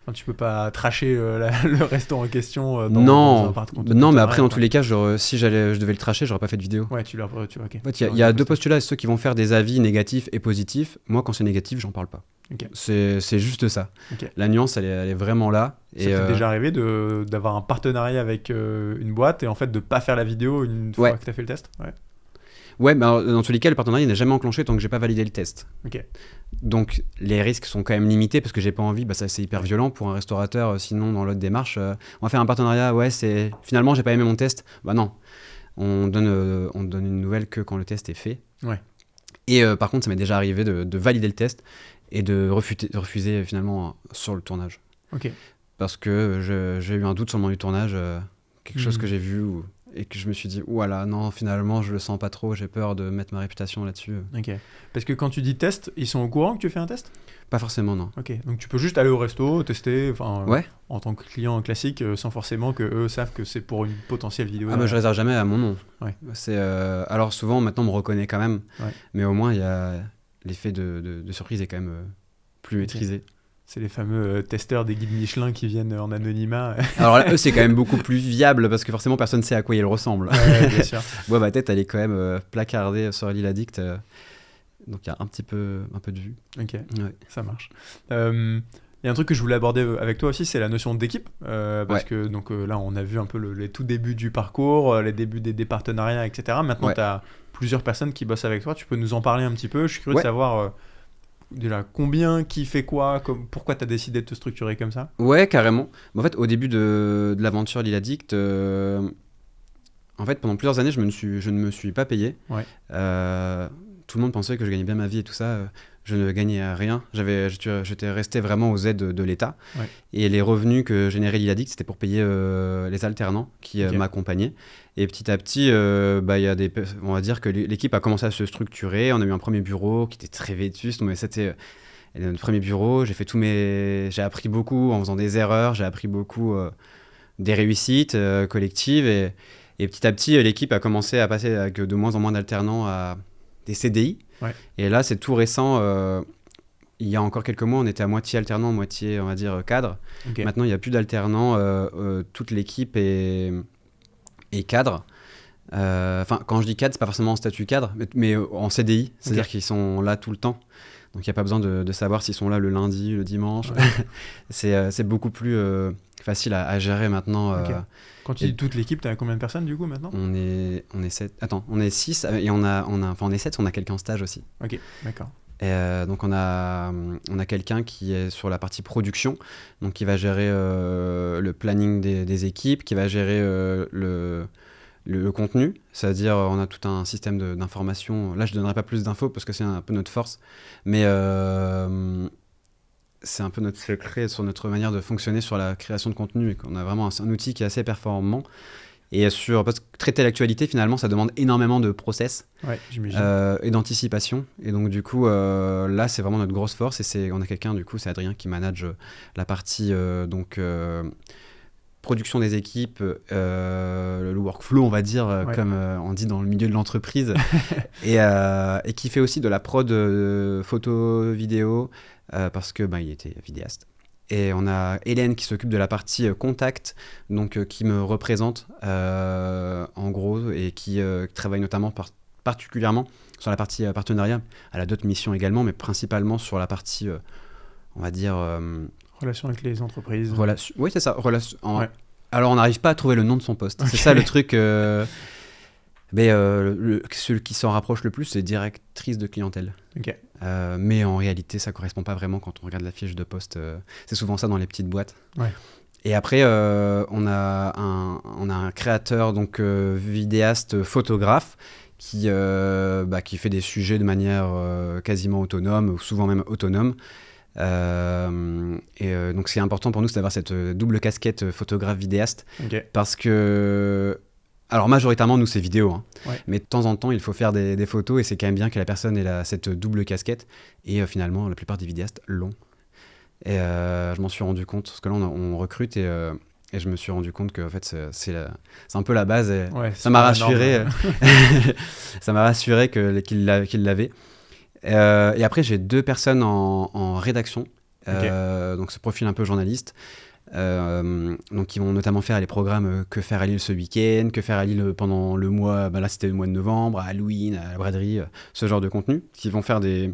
Enfin, tu peux pas tracher le resto en question dans un partenariat. Non, mais après, dans tous les cas, si je devais le tracher, j'aurais pas fait de vidéo. Ouais, ok. En fait, il y a deux postulats, ceux qui vont faire des avis négatifs et positifs. Moi, quand c'est négatif, j'en parle pas. Ok. C'est juste ça. Ok. La nuance, elle est vraiment là. Ça t'est déjà arrivé d'avoir un partenariat avec une boîte et en fait de pas faire la vidéo une fois que t'as fait le test? Ouais. Ouais, dans tous les cas, le partenariat n'est jamais enclenché tant que j'ai pas validé le test. Ok. Donc les risques sont quand même limités parce que j'ai pas envie, ça c'est hyper violent pour un restaurateur. Sinon, dans l'autre démarche, on va faire un partenariat. Ouais, finalement j'ai pas aimé mon test. Bah non, on donne une nouvelle que quand le test est fait. Ouais. Et par contre, ça m'est déjà arrivé de valider le test et de refuser finalement sur le tournage. Ok. Parce que j'ai eu un doute sur le moment du tournage, quelque chose que j'ai vu et que je me suis dit, voilà, non, finalement, je le sens pas trop, j'ai peur de mettre ma réputation là-dessus. Ok. Parce que quand tu dis test, ils sont au courant que tu fais un test? Pas forcément, non. Ok. Donc tu peux juste aller au resto, tester, ouais. En tant que client classique, sans forcément que eux savent que c'est pour une potentielle vidéo. Ah, mais je réserve jamais à mon nom. Ouais. Alors souvent, maintenant, on me reconnaît quand même, mais au moins, il y a l'effet de surprise est quand même plus maîtrisé. C'est les fameux testeurs des guides Michelin qui viennent en anonymat. Alors là, eux, c'est quand même beaucoup plus viable parce que forcément, personne ne sait à quoi ils ressemblent. Ouais, bien sûr. Ouais, ma tête, elle est quand même placardée sur l'île Addict. Donc, il y a un peu de vue. Ok, ouais. Ça marche. Il y a un truc que je voulais aborder avec toi aussi, c'est la notion d'équipe. Parce que donc, là, on a vu un peu les tout débuts du parcours, les débuts des partenariats, etc. Maintenant, tu as plusieurs personnes qui bossent avec toi. Tu peux nous en parler un petit peu? Je suis curieux de savoir... déjà, combien, qui fait quoi, pourquoi tu as décidé de te structurer comme ça? Ouais, carrément. En fait, au début de l'aventure L'île Addict, en fait, pendant plusieurs années, je ne me suis pas payé. Ouais. Tout le monde pensait que je gagnais bien ma vie et tout ça. Je ne gagnais rien. J'étais resté vraiment aux aides de l'État. Ouais. Et les revenus que générait L'île Addict, c'était pour payer les alternants qui m'accompagnaient. Et petit à petit, on va dire que l'équipe a commencé à se structurer. On a eu un premier bureau qui était très vétuste, mais c'était notre premier bureau. J'ai appris beaucoup en faisant des erreurs. J'ai appris beaucoup des réussites collectives. Et petit à petit, l'équipe a commencé à passer avec de moins en moins d'alternants à des CDI. Ouais. Et là, c'est tout récent. Il y a encore quelques mois, on était à moitié alternant, moitié, on va dire, cadre. Okay. Maintenant, il n'y a plus d'alternants. Toute l'équipe est cadre. Quand je dis cadre, c'est pas forcément en statut cadre, mais en CDI. C'est-à-dire qu'ils sont là tout le temps. Donc, il n'y a pas besoin de savoir s'ils sont là le lundi, le dimanche. Ouais. C'est beaucoup plus facile à gérer maintenant. Okay. Quand tu dis toute l'équipe, tu as combien de personnes du coup maintenant? On est 7. Attends, on est 6 et on est 7, on a quelqu'un en stage aussi. Ok, d'accord. Donc on a quelqu'un qui est sur la partie production, donc qui va gérer le planning des équipes, qui va gérer le contenu, c'est-à-dire on a tout un système d'information. Là je donnerai pas plus d'infos parce que c'est un peu notre force, mais c'est un peu notre secret sur notre manière de fonctionner sur la création de contenu, et qu'on a vraiment un outil qui est assez performant. Et parce que traiter l'actualité, finalement, ça demande énormément de process et d'anticipation. Et donc, du coup, là, c'est vraiment notre grosse force. Et on a quelqu'un, du coup, c'est Adrien qui manage la partie production des équipes, le workflow, on va dire, comme on dit dans le milieu de l'entreprise. et qui fait aussi de la prod photo, vidéo, parce que il était vidéaste. Et on a Hélène qui s'occupe de la partie contact, donc qui me représente en gros, et qui travaille notamment particulièrement sur la partie partenariat. Elle a d'autres missions également, mais principalement sur la partie, on va dire, Relation avec les entreprises. Oui, c'est ça. Ouais. Alors, on n'arrive pas à trouver le nom de son poste. C'est ça le truc. Mais celui qui s'en rapproche le plus, c'est directrice de clientèle. Ok. Mais en réalité, ça correspond pas vraiment quand on regarde la fiche de poste. C'est souvent ça dans les petites boîtes. Ouais. Et après, on a un créateur, donc vidéaste, photographe, qui fait des sujets de manière quasiment autonome, ou souvent même autonome. Donc c'est important pour nous d'avoir cette double casquette photographe-vidéaste. Ok. Parce que... Alors majoritairement, nous, c'est vidéo. Hein. Ouais. Mais de temps en temps, il faut faire des photos et c'est quand même bien que la personne ait cette double casquette. Et finalement, la plupart des vidéastes l'ont. Et je m'en suis rendu compte, parce que là, on recrute et je me suis rendu compte que en fait, c'est un peu la base. Et Ouais, ça m'a rassuré. Ça m'a rassuré qu'il l'avait. Et après, j'ai 2 personnes en rédaction. Donc, ce profil un peu journaliste. Donc qui vont notamment faire les programmes Que faire à Lille ce week-end, Que faire à Lille pendant le mois, là c'était le mois de novembre, à Halloween, à la braderie, ce genre de contenu, qui vont faire des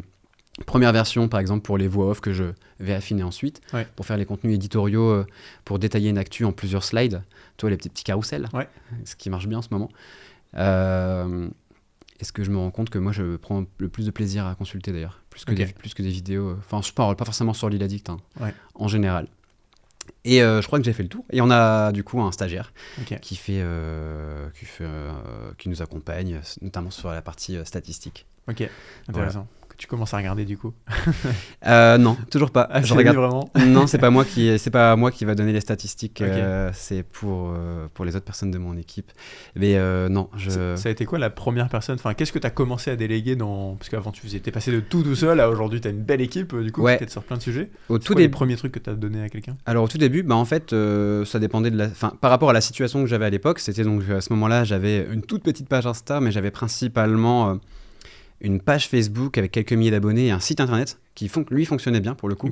premières versions par exemple pour les voix off que je vais affiner ensuite, pour faire les contenus éditoriaux, pour détailler une actu en plusieurs slides, tu vois les petits carousels, ce qui marche bien en ce moment. Est-ce que je me rends compte que moi je prends le plus de plaisir à consulter d'ailleurs, plus que des vidéos, enfin je parle pas forcément sur Lille Addict, en général. Et je crois que j'ai fait le tour. Et on a du coup un stagiaire qui nous accompagne, notamment sur la partie statistique. Ok, intéressant. Voilà. Que tu commences à regarder du coup. Non, toujours pas. Je regarde vraiment. Non, c'est pas moi qui va donner les statistiques. C'est pour les autres personnes de mon équipe. Mais non, Ça a été quoi la première personne ? Enfin, qu'est-ce que tu as commencé à déléguer parce qu'avant t'es passé de tout seul, à aujourd'hui tu as une belle équipe du coup qui t'aide sur plein de sujets. Les premiers trucs que tu as donné à quelqu'un ? Alors au tout début, en fait, ça dépendait par rapport à la situation que j'avais à l'époque. C'était donc à ce moment-là, j'avais une toute petite page Insta, mais j'avais principalement une page Facebook avec quelques milliers d'abonnés et un site internet qui lui fonctionnait bien pour le coup.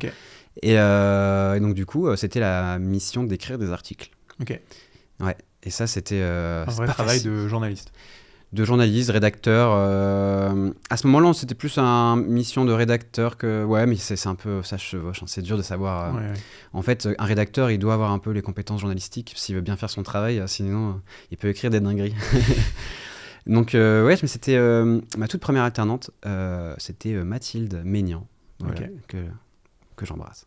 Et donc du coup, c'était la mission d'écrire des articles. Ouais. Et ça, c'était un vrai travail de journaliste. De journaliste, rédacteur. À ce moment-là, c'était plus une mission de rédacteur que... Ouais, mais c'est un peu... Ça chevauche, c'est dur de savoir. En fait, un rédacteur, il doit avoir un peu les compétences journalistiques s'il veut bien faire son travail. Sinon, il peut écrire des dingueries. Donc, mais c'était ma toute première alternante. C'était Mathilde Maignan, que j'embrasse.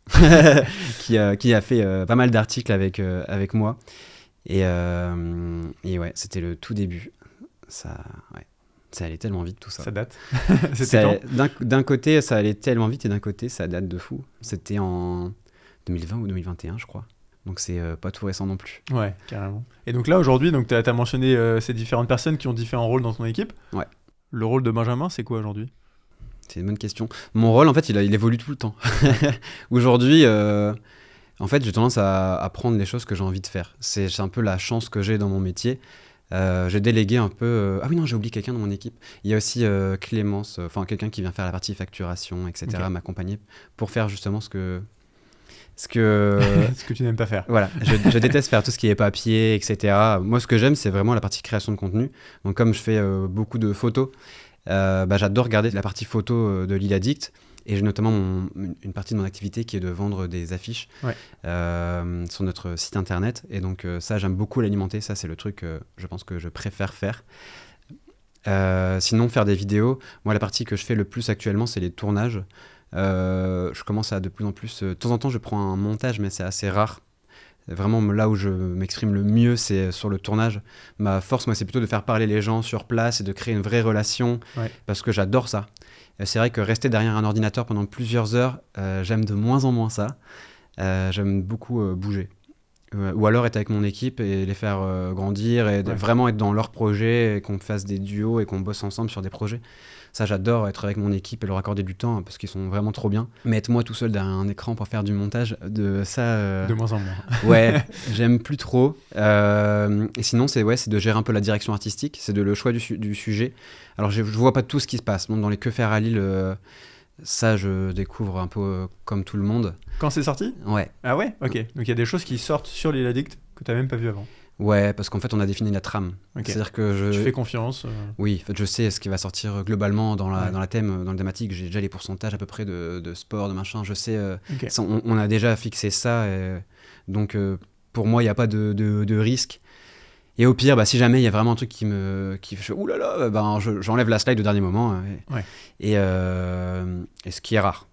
qui a fait pas mal d'articles avec moi. Et ouais, c'était le tout début. Ça allait tellement vite tout ça. Ça date. C'était d'un côté, ça allait tellement vite et d'un côté, ça date de fou. C'était en 2020 ou 2021, je crois. Donc c'est pas tout récent non plus. Ouais, carrément. Et donc là, aujourd'hui, tu as mentionné ces différentes personnes qui ont différents rôles dans ton équipe. Ouais. Le rôle de Benjamin, c'est quoi aujourd'hui ? C'est une bonne question. Mon rôle, en fait, il évolue tout le temps. Aujourd'hui, en fait, j'ai tendance à prendre les choses que j'ai envie de faire. C'est un peu la chance que j'ai dans mon métier. J'ai délégué un peu... Ah oui, non, j'ai oublié quelqu'un dans mon équipe. Il y a aussi Clémence, quelqu'un qui vient faire la partie facturation, etc., m'accompagner pour faire justement ce que tu n'aimes pas faire. Voilà, je déteste faire tout ce qui est papier, etc. Moi, ce que j'aime, c'est vraiment la partie création de contenu. Donc, comme je fais beaucoup de photos, j'adore regarder la partie photo de Lille Addict. Et j'ai notamment une partie de mon activité qui est de vendre des affiches sur notre site internet. Et donc, ça, j'aime beaucoup l'alimenter. Ça, c'est le truc que je pense que je préfère faire. Sinon, faire des vidéos. Moi, la partie que je fais le plus actuellement, c'est les tournages. Je commence à de plus en plus... de temps en temps, je prends un montage, mais c'est assez rare. Vraiment, là où je m'exprime le mieux, c'est sur le tournage. Ma force, moi, c'est plutôt de faire parler les gens sur place et de créer une vraie relation, parce que j'adore ça. C'est vrai que rester derrière un ordinateur pendant plusieurs heures, j'aime de moins en moins ça. J'aime beaucoup bouger. Ou alors être avec mon équipe et les faire grandir et vraiment être dans leur projet, et qu'on fasse des duos et qu'on bosse ensemble sur des projets. Ça, j'adore être avec mon équipe et leur accorder du temps parce qu'ils sont vraiment trop bien. Mais être moi tout seul derrière un écran pour faire du montage, de moins en moins. Ouais, j'aime plus trop. Et sinon, c'est de gérer un peu la direction artistique, c'est le choix du sujet. Alors, je vois pas tout ce qui se passe. Dans les Que faire à Lille, ça, je découvre un peu comme tout le monde. Quand c'est sorti ? Ouais. Ah ouais ? Ok. Donc, il y a des choses qui sortent sur Lille Addict que tu n'as même pas vu avant. Ouais, parce qu'en fait, on a défini la trame. Ok. C'est-à-dire que Tu fais confiance. Oui, en fait, je sais ce qui va sortir globalement dans Ouais. dans le thématique. J'ai déjà les pourcentages à peu près de sport, de machin. Je sais, Ok. on a déjà fixé ça. Donc, pour moi, il n'y a pas de risque. Et au pire, si jamais il y a vraiment un truc qui fait ouh là là, j'enlève la slide au dernier moment. Ouais. Et ce qui est rare.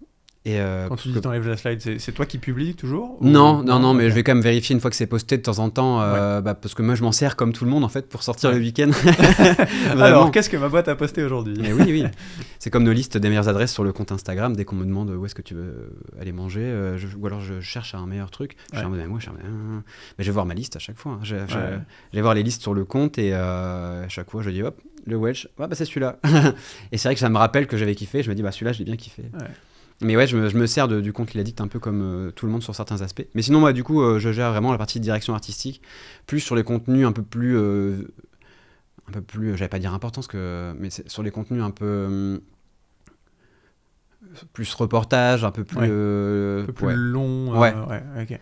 Quand tu dis t'enlèves la slide, c'est toi qui publies toujours Non, mais ok. je vais quand même vérifier une fois que c'est posté de temps en temps, parce que moi je m'en sers comme tout le monde en fait pour sortir le week-end. Alors, qu'est-ce que ma boîte a posté aujourd'hui? Mais oui. C'est comme nos listes des meilleures adresses sur le compte Instagram. Dès qu'on me demande où est-ce que tu veux aller manger, ou alors je cherche un meilleur truc, je suis en mode, mais je vais voir ma liste à chaque fois. Hein. Je vais voir les listes sur le compte et à chaque fois je dis hop, le Welsh, c'est celui-là. Et c'est vrai que ça me rappelle que j'avais kiffé. Je me dis celui-là je l'ai bien kiffé. Ouais. Mais ouais, je me sers du compte Liladdict un peu comme tout le monde sur certains aspects. Mais sinon, moi, du coup, je gère vraiment la partie de direction artistique, plus sur les contenus un peu plus, j'allais pas dire important, mais c'est sur les contenus un peu plus reportage, un peu plus, un peu plus long. Ouais, ok.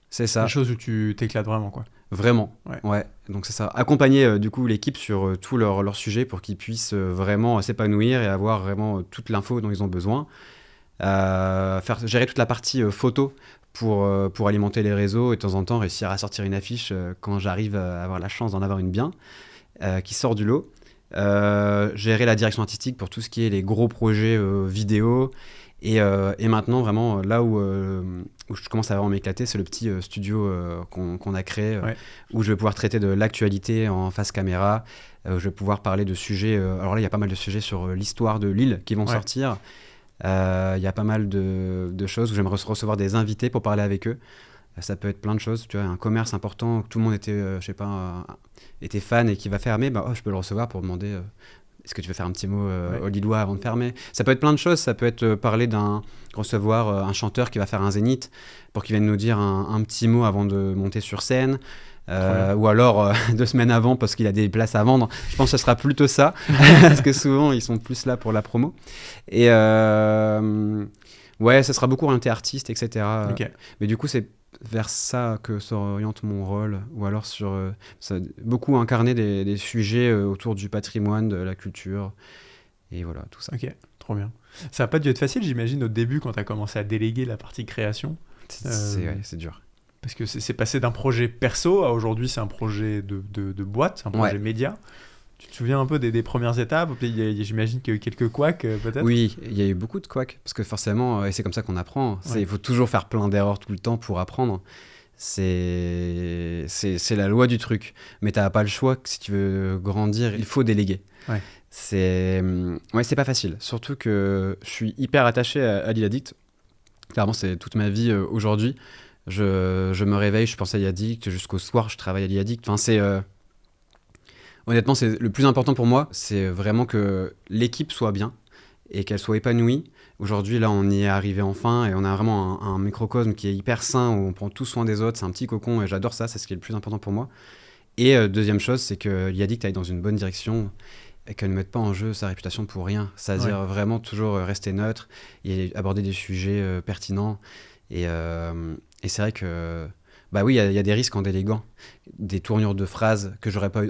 C'est ça. Des choses où tu t'éclates vraiment, quoi. Vraiment, ouais. Donc c'est ça. Accompagner du coup l'équipe sur tout leur sujet pour qu'ils puissent vraiment s'épanouir et avoir vraiment toute l'info dont ils ont besoin. Gérer toute la partie photo pour alimenter les réseaux et de temps en temps réussir à sortir une affiche quand j'arrive à avoir la chance d'en avoir une bien qui sort du lot. Gérer la direction artistique pour tout ce qui est les gros projets vidéo et maintenant vraiment là où je commence à vraiment m'éclater, c'est le petit studio qu'on a créé où je vais pouvoir traiter de l'actualité en face caméra, je vais pouvoir parler de sujets, alors là il y a pas mal de sujets sur l'histoire de Lille qui vont sortir. Il y a pas mal de choses où j'aimerais recevoir des invités pour parler avec eux. Ça peut être plein de choses, tu vois, un commerce important que tout le monde était fan et qui va fermer, je peux le recevoir pour demander est-ce que tu veux faire un petit mot aux Lillois avant de fermer. Ça peut être plein de choses, ça peut être recevoir un chanteur qui va faire un zénith pour qu'il vienne nous dire un petit mot avant de monter sur scène. Ou alors 2 semaines avant parce qu'il a des places à vendre. Je pense que ce sera plutôt ça parce que souvent ils sont plus là pour la promo et ça sera beaucoup orienté artiste, etc. Mais du coup c'est vers ça que s'oriente mon rôle, ou alors sur beaucoup incarner des sujets autour du patrimoine, de la culture et voilà tout ça. Ok, trop bien. Ça n'a pas dû être facile, j'imagine, au début quand tu as commencé à déléguer la partie création. C'est dur. Parce que c'est passé d'un projet perso à aujourd'hui, c'est un projet de boîte, c'est un projet média. Tu te souviens un peu des premières étapes? J'imagine qu'il y a eu quelques couacs, peut-être? Oui, il y a eu beaucoup de couacs, parce que forcément, et c'est comme ça qu'on apprend, il faut toujours faire plein d'erreurs tout le temps pour apprendre. C'est la loi du truc. Mais tu n'as pas le choix, que si tu veux grandir, il faut déléguer. C'est pas facile. Surtout que je suis hyper attaché à Liladdict. Clairement, c'est toute ma vie aujourd'hui. Je me réveille, je pense à Liladdict, jusqu'au soir, je travaille à Liladdict. Enfin, honnêtement, c'est le plus important pour moi, c'est vraiment que l'équipe soit bien et qu'elle soit épanouie. Aujourd'hui, là, on y est arrivé enfin et on a vraiment un microcosme qui est hyper sain, où on prend tout soin des autres. C'est un petit cocon et j'adore ça, c'est ce qui est le plus important pour moi. Et deuxième chose, c'est que Liladdict aille dans une bonne direction et qu'elle ne mette pas en jeu sa réputation pour rien. C'est-à-dire vraiment toujours rester neutre et aborder des sujets pertinents. Et c'est vrai que, il y a des risques en déléguant, des tournures de phrases que j'aurais pas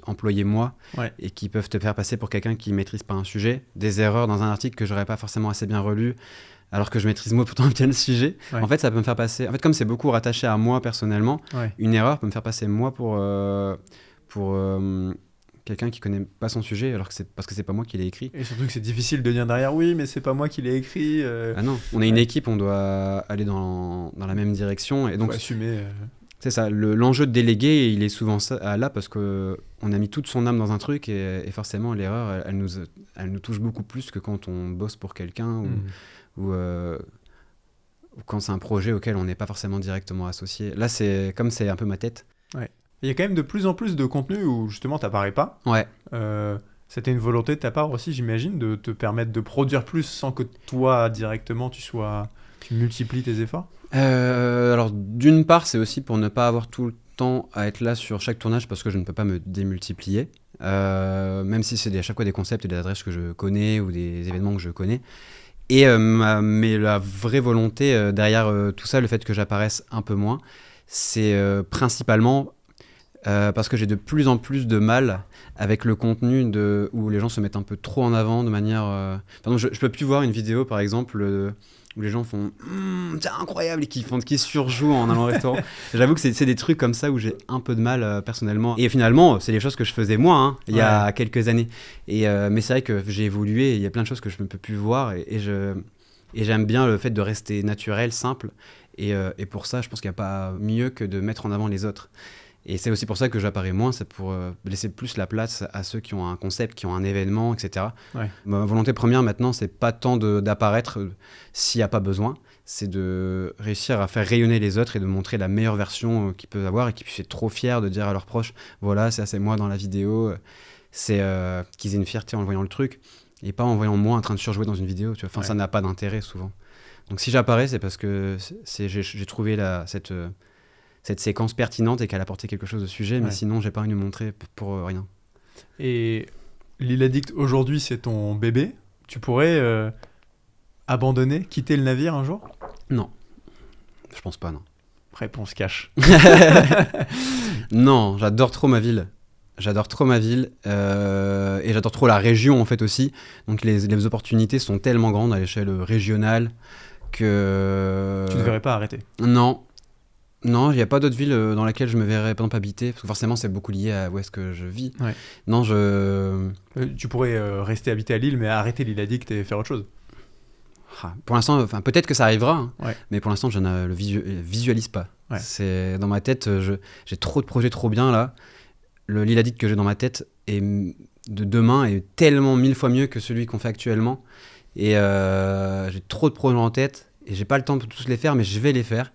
employées moi et qui peuvent te faire passer pour quelqu'un qui maîtrise pas un sujet, des erreurs dans un article que j'aurais pas forcément assez bien relu, alors que je maîtrise moi pourtant bien le sujet. En fait, ça peut me faire passer. En fait, comme c'est beaucoup rattaché à moi personnellement, une erreur peut me faire passer moi pour quelqu'un qui connaît pas son sujet, alors que c'est parce que c'est pas moi qui l'ai écrit. Et surtout que c'est difficile de dire derrière, oui, mais c'est pas moi qui l'ai écrit. Ah non, on est une équipe, on doit aller dans la même direction. Et donc, faut assumer. C'est ça, l'enjeu de déléguer, il est souvent là parce qu'on a mis toute son âme dans un truc et forcément, l'erreur, elle nous touche beaucoup plus que quand on bosse pour quelqu'un ou quand c'est un projet auquel on n'est pas forcément directement associé. Là, c'est un peu ma tête. Il y a quand même de plus en plus de contenu où justement t'apparais pas. C'était une volonté de ta part aussi, j'imagine, de te permettre de produire plus sans que toi directement tu multiplies tes efforts. Alors d'une part, c'est aussi pour ne pas avoir tout le temps à être là sur chaque tournage parce que je ne peux pas me démultiplier. Même si c'est à chaque fois des concepts et des adresses que je connais ou des événements que je connais. Et mais la vraie volonté derrière tout ça, le fait que j'apparaisse un peu moins, c'est principalement Parce que j'ai de plus en plus de mal avec le contenu où les gens se mettent un peu trop en avant de manière... Pardon, je peux plus voir une vidéo, par exemple, où les gens font c'est incroyable et qui surjouent en allant au restaurant. J'avoue que c'est des trucs comme ça où j'ai un peu de mal personnellement. Et finalement, c'est des choses que je faisais moi il y a quelques années. Mais c'est vrai que j'ai évolué et il y a plein de choses que je ne peux plus voir et j'aime bien le fait de rester naturel, simple. Et pour ça, je pense qu'il n'y a pas mieux que de mettre en avant les autres. Et c'est aussi pour ça que j'apparais moins, c'est pour laisser plus la place à ceux qui ont un concept, qui ont un événement, etc. Ma volonté première maintenant, c'est pas tant d'apparaître s'il n'y a pas besoin, c'est de réussir à faire rayonner les autres et de montrer la meilleure version qu'ils peuvent avoir et qu'ils puissent être trop fiers de dire à leurs proches, voilà, c'est moi dans la vidéo, c'est qu'ils aient une fierté en voyant le truc et pas en voyant moi en train de surjouer dans une vidéo, tu vois. Enfin, ça n'a pas d'intérêt souvent. Donc si j'apparais, c'est parce que j'ai trouvé cette séquence pertinente et qu'elle apportait quelque chose de sujet, mais sinon j'ai pas envie de montrer pour rien. Et Lil Addict, aujourd'hui c'est ton bébé, tu pourrais abandonner, quitter le navire un jour ? Non, je pense pas, non. Réponse cash. Non, j'adore trop ma ville. Et j'adore trop la région en fait aussi, donc les opportunités sont tellement grandes à l'échelle régionale que... Tu ne devrais pas arrêter. Non, il n'y a pas d'autre ville dans laquelle je me verrais par exemple habiter, parce que forcément c'est beaucoup lié à où est-ce que je vis. Non, tu pourrais rester habité à Lille, mais arrêter Lil Addict et faire autre chose. Pour l'instant, peut-être que ça arrivera, mais pour l'instant je ne le visualise pas. C'est dans ma tête, j'ai trop de projets trop bien là. Le Lil Addict que j'ai dans ma tête de demain est tellement 1000 fois mieux que celui qu'on fait actuellement. Et j'ai trop de projets en tête et j'ai pas le temps de tous les faire, mais je vais les faire.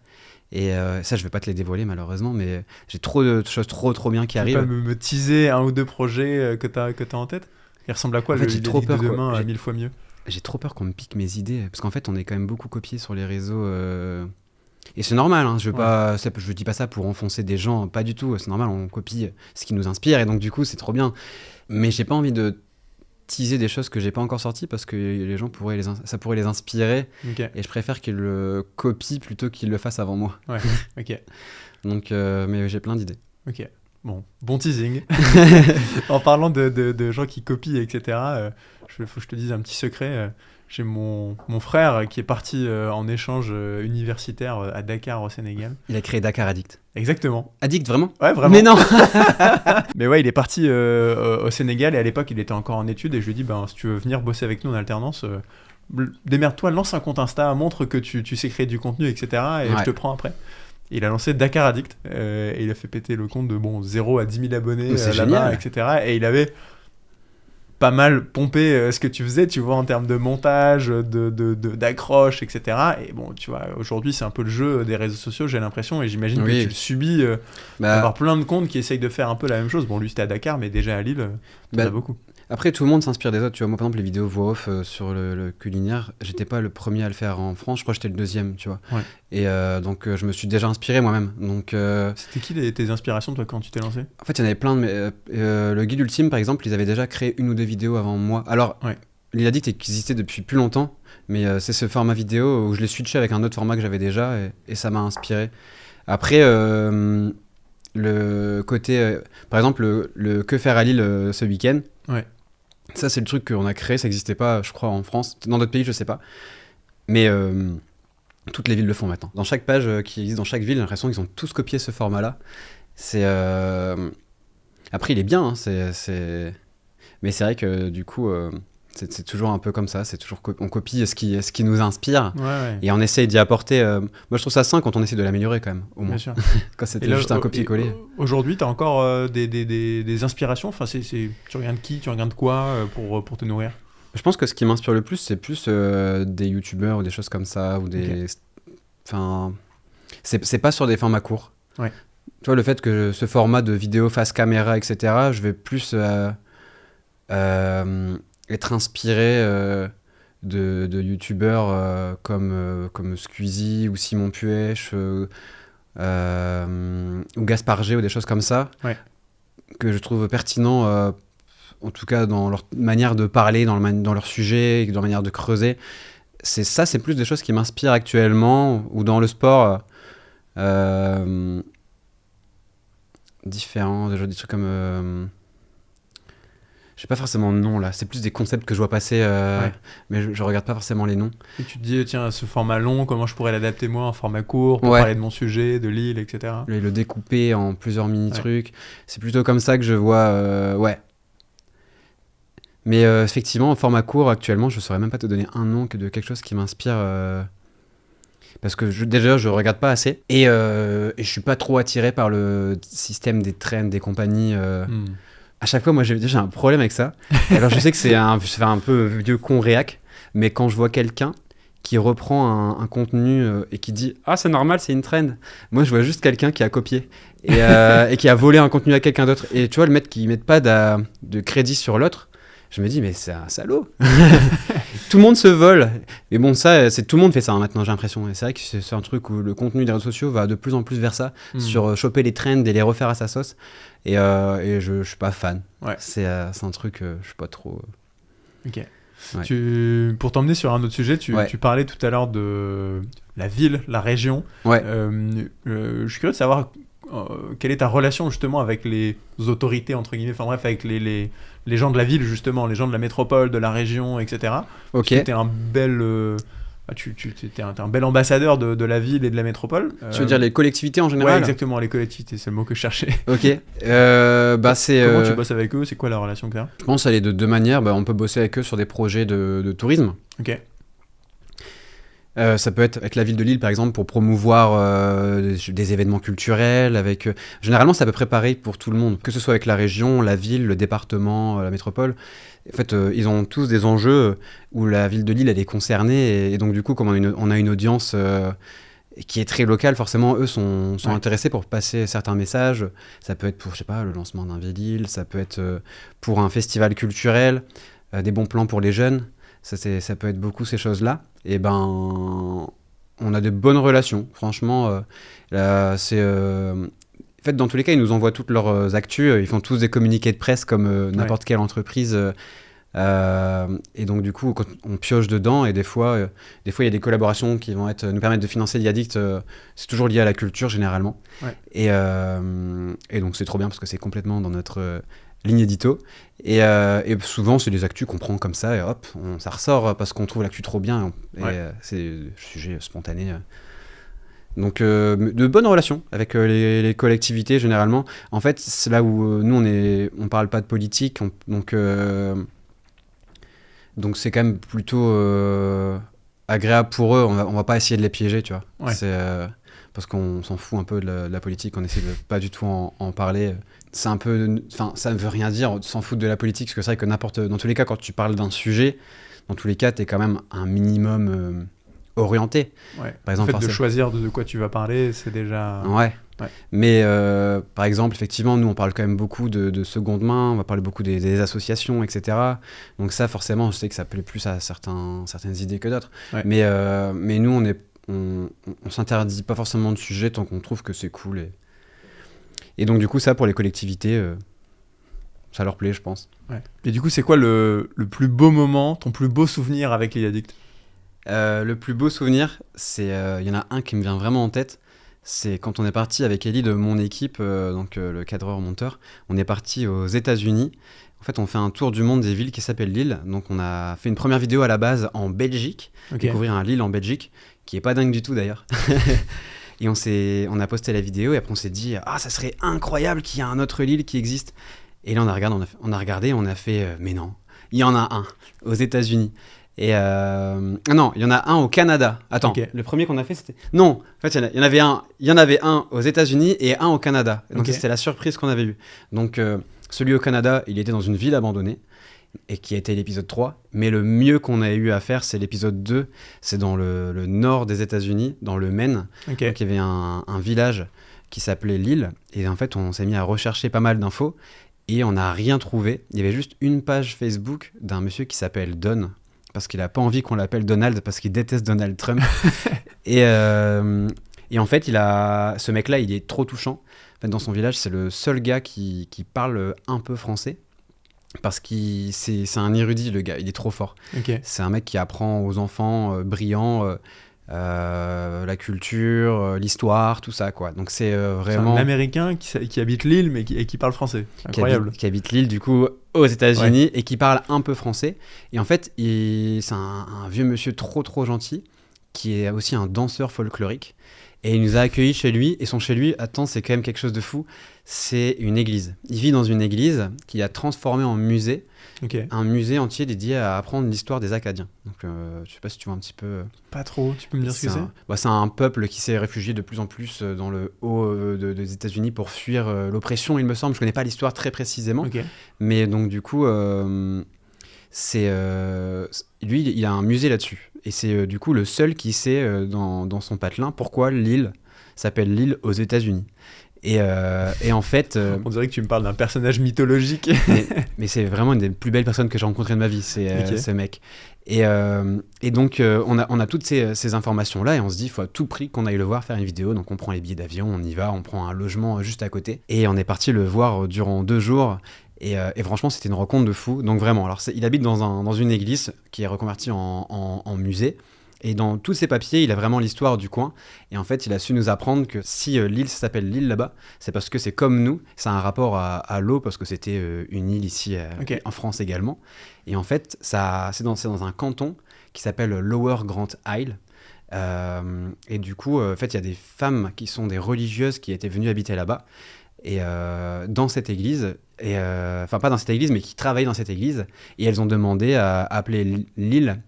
Et ça, je vais pas te les dévoiler malheureusement, mais j'ai trop de choses trop bien qui arrivent. Tu peux pas me teaser un ou deux projets que t'as en tête ? Il ressemble à quoi, en fait, le Lil Addict de demain à 1000 fois mieux ? J'ai trop peur qu'on me pique mes idées, parce qu'en fait, on est quand même beaucoup copié sur les réseaux. Et c'est normal, hein, je dis pas ça pour enfoncer des gens, pas du tout. C'est normal, on copie ce qui nous inspire, et donc du coup, c'est trop bien. Mais j'ai pas envie de teaser des choses que j'ai pas encore sorties parce que les gens ça pourrait les inspirer, et je préfère qu'ils le copient plutôt qu'ils le fassent avant moi. Donc mais j'ai plein d'idées. Bon teasing. En parlant de gens qui copient, etc., faut que je te dise un petit secret. J'ai mon frère qui est parti en échange universitaire à Dakar au Sénégal. Il a créé Dakar Addict. Exactement. Addict, vraiment ? Ouais, vraiment. Mais non. Mais ouais, il est parti au Sénégal et à l'époque, il était encore en études et je lui ai dit, si tu veux venir bosser avec nous en alternance, démerde-toi, lance un compte Insta, montre que tu sais créer du contenu, etc. Et je te prends après. Il a lancé Dakar Addict et il a fait péter le compte de 0 à 10 000 abonnés là-bas, génial. Etc. Et il avait pas mal pompé ce que tu faisais, tu vois, en termes de montage, d'accroche, etc. Et bon, tu vois, aujourd'hui, c'est un peu le jeu des réseaux sociaux, j'ai l'impression, et j'imagine que tu le subis d'avoir plein de comptes qui essayent de faire un peu la même chose. Bon, lui, c'était à Dakar, mais déjà à Lille, t'en as beaucoup. Après, tout le monde s'inspire des autres. Tu vois, moi, par exemple, les vidéos voix off sur le culinaire, j'étais pas le premier à le faire en France. Je crois que j'étais le deuxième, tu vois. Et donc, je me suis déjà inspiré moi-même. Donc, c'était qui tes inspirations, toi, quand tu t'es lancé ? En fait, il y en avait plein. Le Guide Ultime, par exemple, ils avaient déjà créé 1 ou 2 vidéos avant moi. Alors, Lil Addict existait depuis plus longtemps, mais c'est ce format vidéo où je l'ai switché avec un autre format que j'avais déjà, et ça m'a inspiré. Après, le côté... par exemple, le Que faire à Lille ce week-end. Ça, c'est le truc qu'on a créé, ça n'existait pas, je crois, en France. Dans d'autres pays, je sais pas. Mais toutes les villes le font maintenant. Dans chaque page qui existe dans chaque ville, j'ai l'impression qu'ils ont tous copié ce format-là. Après, il est bien, hein, mais c'est vrai que du coup, c'est toujours un peu comme ça. C'est toujours on copie ce qui nous inspire, et on essaye d'y apporter. Moi, je trouve ça sain quand on essaie de l'améliorer quand même, au moins. Bien sûr. Quand c'était juste un copier-coller. Aujourd'hui, tu as encore des inspirations. Enfin, tu regardes qui, tu regardes quoi pour te nourrir ? Je pense que ce qui m'inspire le plus, c'est plus des youtubeurs ou des choses comme ça, ou des... Enfin, c'est pas sur des formats courts. Tu vois, le fait que ce format de vidéo face caméra, etc., je vais plus être inspiré de youtubeurs comme Squeezie ou Simon Puech ou Gaspard G ou des choses comme ça, que je trouve pertinent, en tout cas dans leur manière de parler, dans leur sujet, dans leur manière de creuser. C'est plus des choses qui m'inspirent actuellement, ou dans le sport. différents, des trucs comme... J'ai pas forcément de nom là, c'est plus des concepts que je vois passer, mais je regarde pas forcément les noms. Et tu te dis, tiens, ce format long, comment je pourrais l'adapter moi en format court pour parler de mon sujet, de l'île, etc. Le découper en plusieurs mini-trucs, c'est plutôt comme ça que je vois, Mais effectivement, en format court, actuellement, je saurais même pas te donner un nom que de quelque chose qui m'inspire. Parce que déjà, je regarde pas assez. Et je suis pas trop attiré par le système des trends, des compagnies. À chaque fois, moi, j'ai un problème avec ça. Alors, je sais que c'est un peu vieux con réac, mais quand je vois quelqu'un qui reprend un contenu et qui dit « Ah, c'est normal, c'est une trend », moi, je vois juste quelqu'un qui a copié et qui a volé un contenu à quelqu'un d'autre. Et tu vois, le mec qui ne met pas de crédit sur l'autre, je me dis « Mais c'est un salaud !» Tout le monde se vole. Mais bon, ça, tout le monde fait ça maintenant, j'ai l'impression. Et c'est vrai que c'est un truc où le contenu des réseaux sociaux va de plus en plus vers ça, sur choper les trends et les refaire à sa sauce. Et je suis pas fan. Ouais. C'est un truc, je suis pas trop... Ok. Ouais. Pour t'emmener sur un autre sujet, tu parlais tout à l'heure de la ville, la région. Ouais. Je suis curieux de savoir quelle est ta relation justement avec les autorités, entre guillemets, enfin bref, avec les gens de la ville, justement, les gens de la métropole, de la région, etc. Ok. Tu es un bel... t'es un bel ambassadeur de la ville et de la métropole. Tu veux dire les collectivités en général ? Ouais, exactement, les collectivités, c'est le mot que je cherchais. Ok. C'est... Comment tu bosses avec eux ? C'est quoi la relation que tu as ? Je pense qu'elle est de deux manières. On peut bosser avec eux sur des projets de tourisme. Ok. Ça peut être avec la ville de Lille, par exemple, pour promouvoir des événements culturels. Généralement, c'est à peu près pareil pour tout le monde, que ce soit avec la région, la ville, le département, la métropole. En fait, ils ont tous des enjeux où la ville de Lille, elle est concernée. Et donc, du coup, comme on a une audience qui est très locale, forcément, eux sont intéressés pour passer certains messages. Ça peut être pour, je sais pas, le lancement d'un Vélil, ça peut être pour un festival culturel, des bons plans pour les jeunes. Ça peut être beaucoup ces choses-là. Et on a de bonnes relations. Franchement, en fait, dans tous les cas, ils nous envoient toutes leurs actus. Ils font tous des communiqués de presse comme n'importe quelle entreprise. Et donc, du coup, quand on pioche dedans, et des fois, il y a des collaborations qui vont nous permettre de financer l'IADICT. C'est toujours lié à la culture, généralement. Ouais. Et donc, c'est trop bien parce que c'est complètement dans notre ligne édito. Et souvent, c'est des actus qu'on prend comme ça, et hop, ça ressort parce qu'on trouve l'actu trop bien. C'est un sujet spontané. Donc, de bonnes relations avec les collectivités, généralement. En fait, c'est là où nous, on parle pas de politique. Donc, c'est quand même plutôt agréable pour eux. On va pas essayer de les piéger, tu vois. Ouais. Parce qu'on s'en fout un peu de la politique. On essaie de pas du tout en parler. C'est un peu... Enfin, ça ne veut rien dire de s'en foutre de la politique, parce que c'est vrai que dans tous les cas, quand tu parles d'un sujet, dans tous les cas, t'es quand même un minimum orienté. Ouais. Par exemple, le fait de choisir de quoi tu vas parler, c'est déjà... Ouais. Mais par exemple, effectivement, nous, on parle quand même beaucoup de seconde main, on va parler beaucoup des associations, etc. Donc ça, forcément, je sais que ça plaît plus à certaines idées que d'autres. Ouais. Mais nous, on s'interdit pas forcément de sujet tant qu'on trouve que c'est cool. Et donc, du coup, ça, pour les collectivités, ça leur plaît, je pense. Ouais. Et du coup, c'est quoi le plus beau moment, ton plus beau souvenir avec l'IADICT ? Le plus beau souvenir, c'est... y en a un qui me vient vraiment en tête. C'est quand on est parti avec Ellie de mon équipe, le cadreur-monteur. On est parti aux États-Unis. En fait, on fait un tour du monde des villes qui s'appellent Lille. Donc, on a fait une première vidéo à la base en Belgique. Okay. Découvrir un Lille en Belgique, qui est pas dingue du tout d'ailleurs. Et on a posté la vidéo et après on s'est dit « Ah, ça serait incroyable qu'il y ait un autre Lille qui existe !» Et là, on a regardé, on a fait « Mais non, il y en a un aux États-Unis. » Et non, il y en a un au Canada. Attends, Le premier qu'on a fait, c'était... Non, en fait, il y en avait un aux États-Unis et un au Canada. Donc, c'était la surprise qu'on avait eue. Donc, celui au Canada, il était dans une ville abandonnée, et qui a été l'épisode 3. Mais le mieux qu'on a eu à faire, c'est l'épisode 2. C'est dans le nord des États-Unis, dans le Maine. Donc, il y avait un village qui s'appelait Lille. Et en fait, on s'est mis à rechercher pas mal d'infos. Et on n'a rien trouvé. Il y avait juste une page Facebook d'un monsieur qui s'appelle Don. Parce qu'il n'a pas envie qu'on l'appelle Donald, parce qu'il déteste Donald Trump. Et en fait, ce mec-là, il est trop touchant. En fait, dans son village, c'est le seul gars qui parle un peu français. Parce que c'est un érudit, le gars, il est trop fort. C'est un mec qui apprend aux enfants brillants la culture, l'histoire, tout ça, quoi. Donc c'est C'est vraiment... un Américain qui habite Lille, mais qui parle français. Incroyable. Qui habite Lille, du coup, aux États-Unis, et qui parle un peu français. Et en fait, c'est un vieux monsieur trop, trop gentil, qui est aussi un danseur folklorique. Et il nous a accueillis chez lui. Et son chez lui, attends, c'est quand même quelque chose de fou. C'est une église. Il vit dans une église qu'il a transformée en musée. Ok. Un musée entier dédié à apprendre l'histoire des Acadiens. Donc, je sais pas si tu vois un petit peu... Pas trop, tu peux me dire ce que c'est? C'est un peuple qui s'est réfugié de plus en plus dans le haut des États-Unis pour fuir l'oppression, il me semble. Je connais pas l'histoire très précisément. Ok. Mais donc, du coup, lui, il a un musée là-dessus. Et c'est du coup le seul qui sait dans son patelin pourquoi l'île s'appelle l'île aux États-Unis. Et en fait... On dirait que tu me parles d'un personnage mythologique. mais c'est vraiment une des plus belles personnes que j'ai rencontrées de ma vie, Ok. ce mec. Et donc, on a toutes ces informations-là et on se dit, il faut à tout prix qu'on aille le voir faire une vidéo. Donc, on prend les billets d'avion, on y va, on prend un logement juste à côté. Et on est parti le voir durant 2 jours. Et franchement, c'était une rencontre de fou. Donc, vraiment, alors il habite dans une église qui est reconvertie en musée. Et dans tous ses papiers, il a vraiment l'histoire du coin. Et en fait, il a su nous apprendre que si l'île s'appelle l'île là-bas, c'est parce que c'est comme nous. C'est un rapport à l'eau, parce que c'était une île ici Ok. en France également. Et en fait, c'est dans un canton qui s'appelle Lower Grand Isle. Et du coup, en fait, il y a des femmes qui sont des religieuses qui étaient venues habiter là-bas. Et dans cette église, enfin pas dans cette église, mais qui travaillent dans cette église. Et elles ont demandé à appeler l'île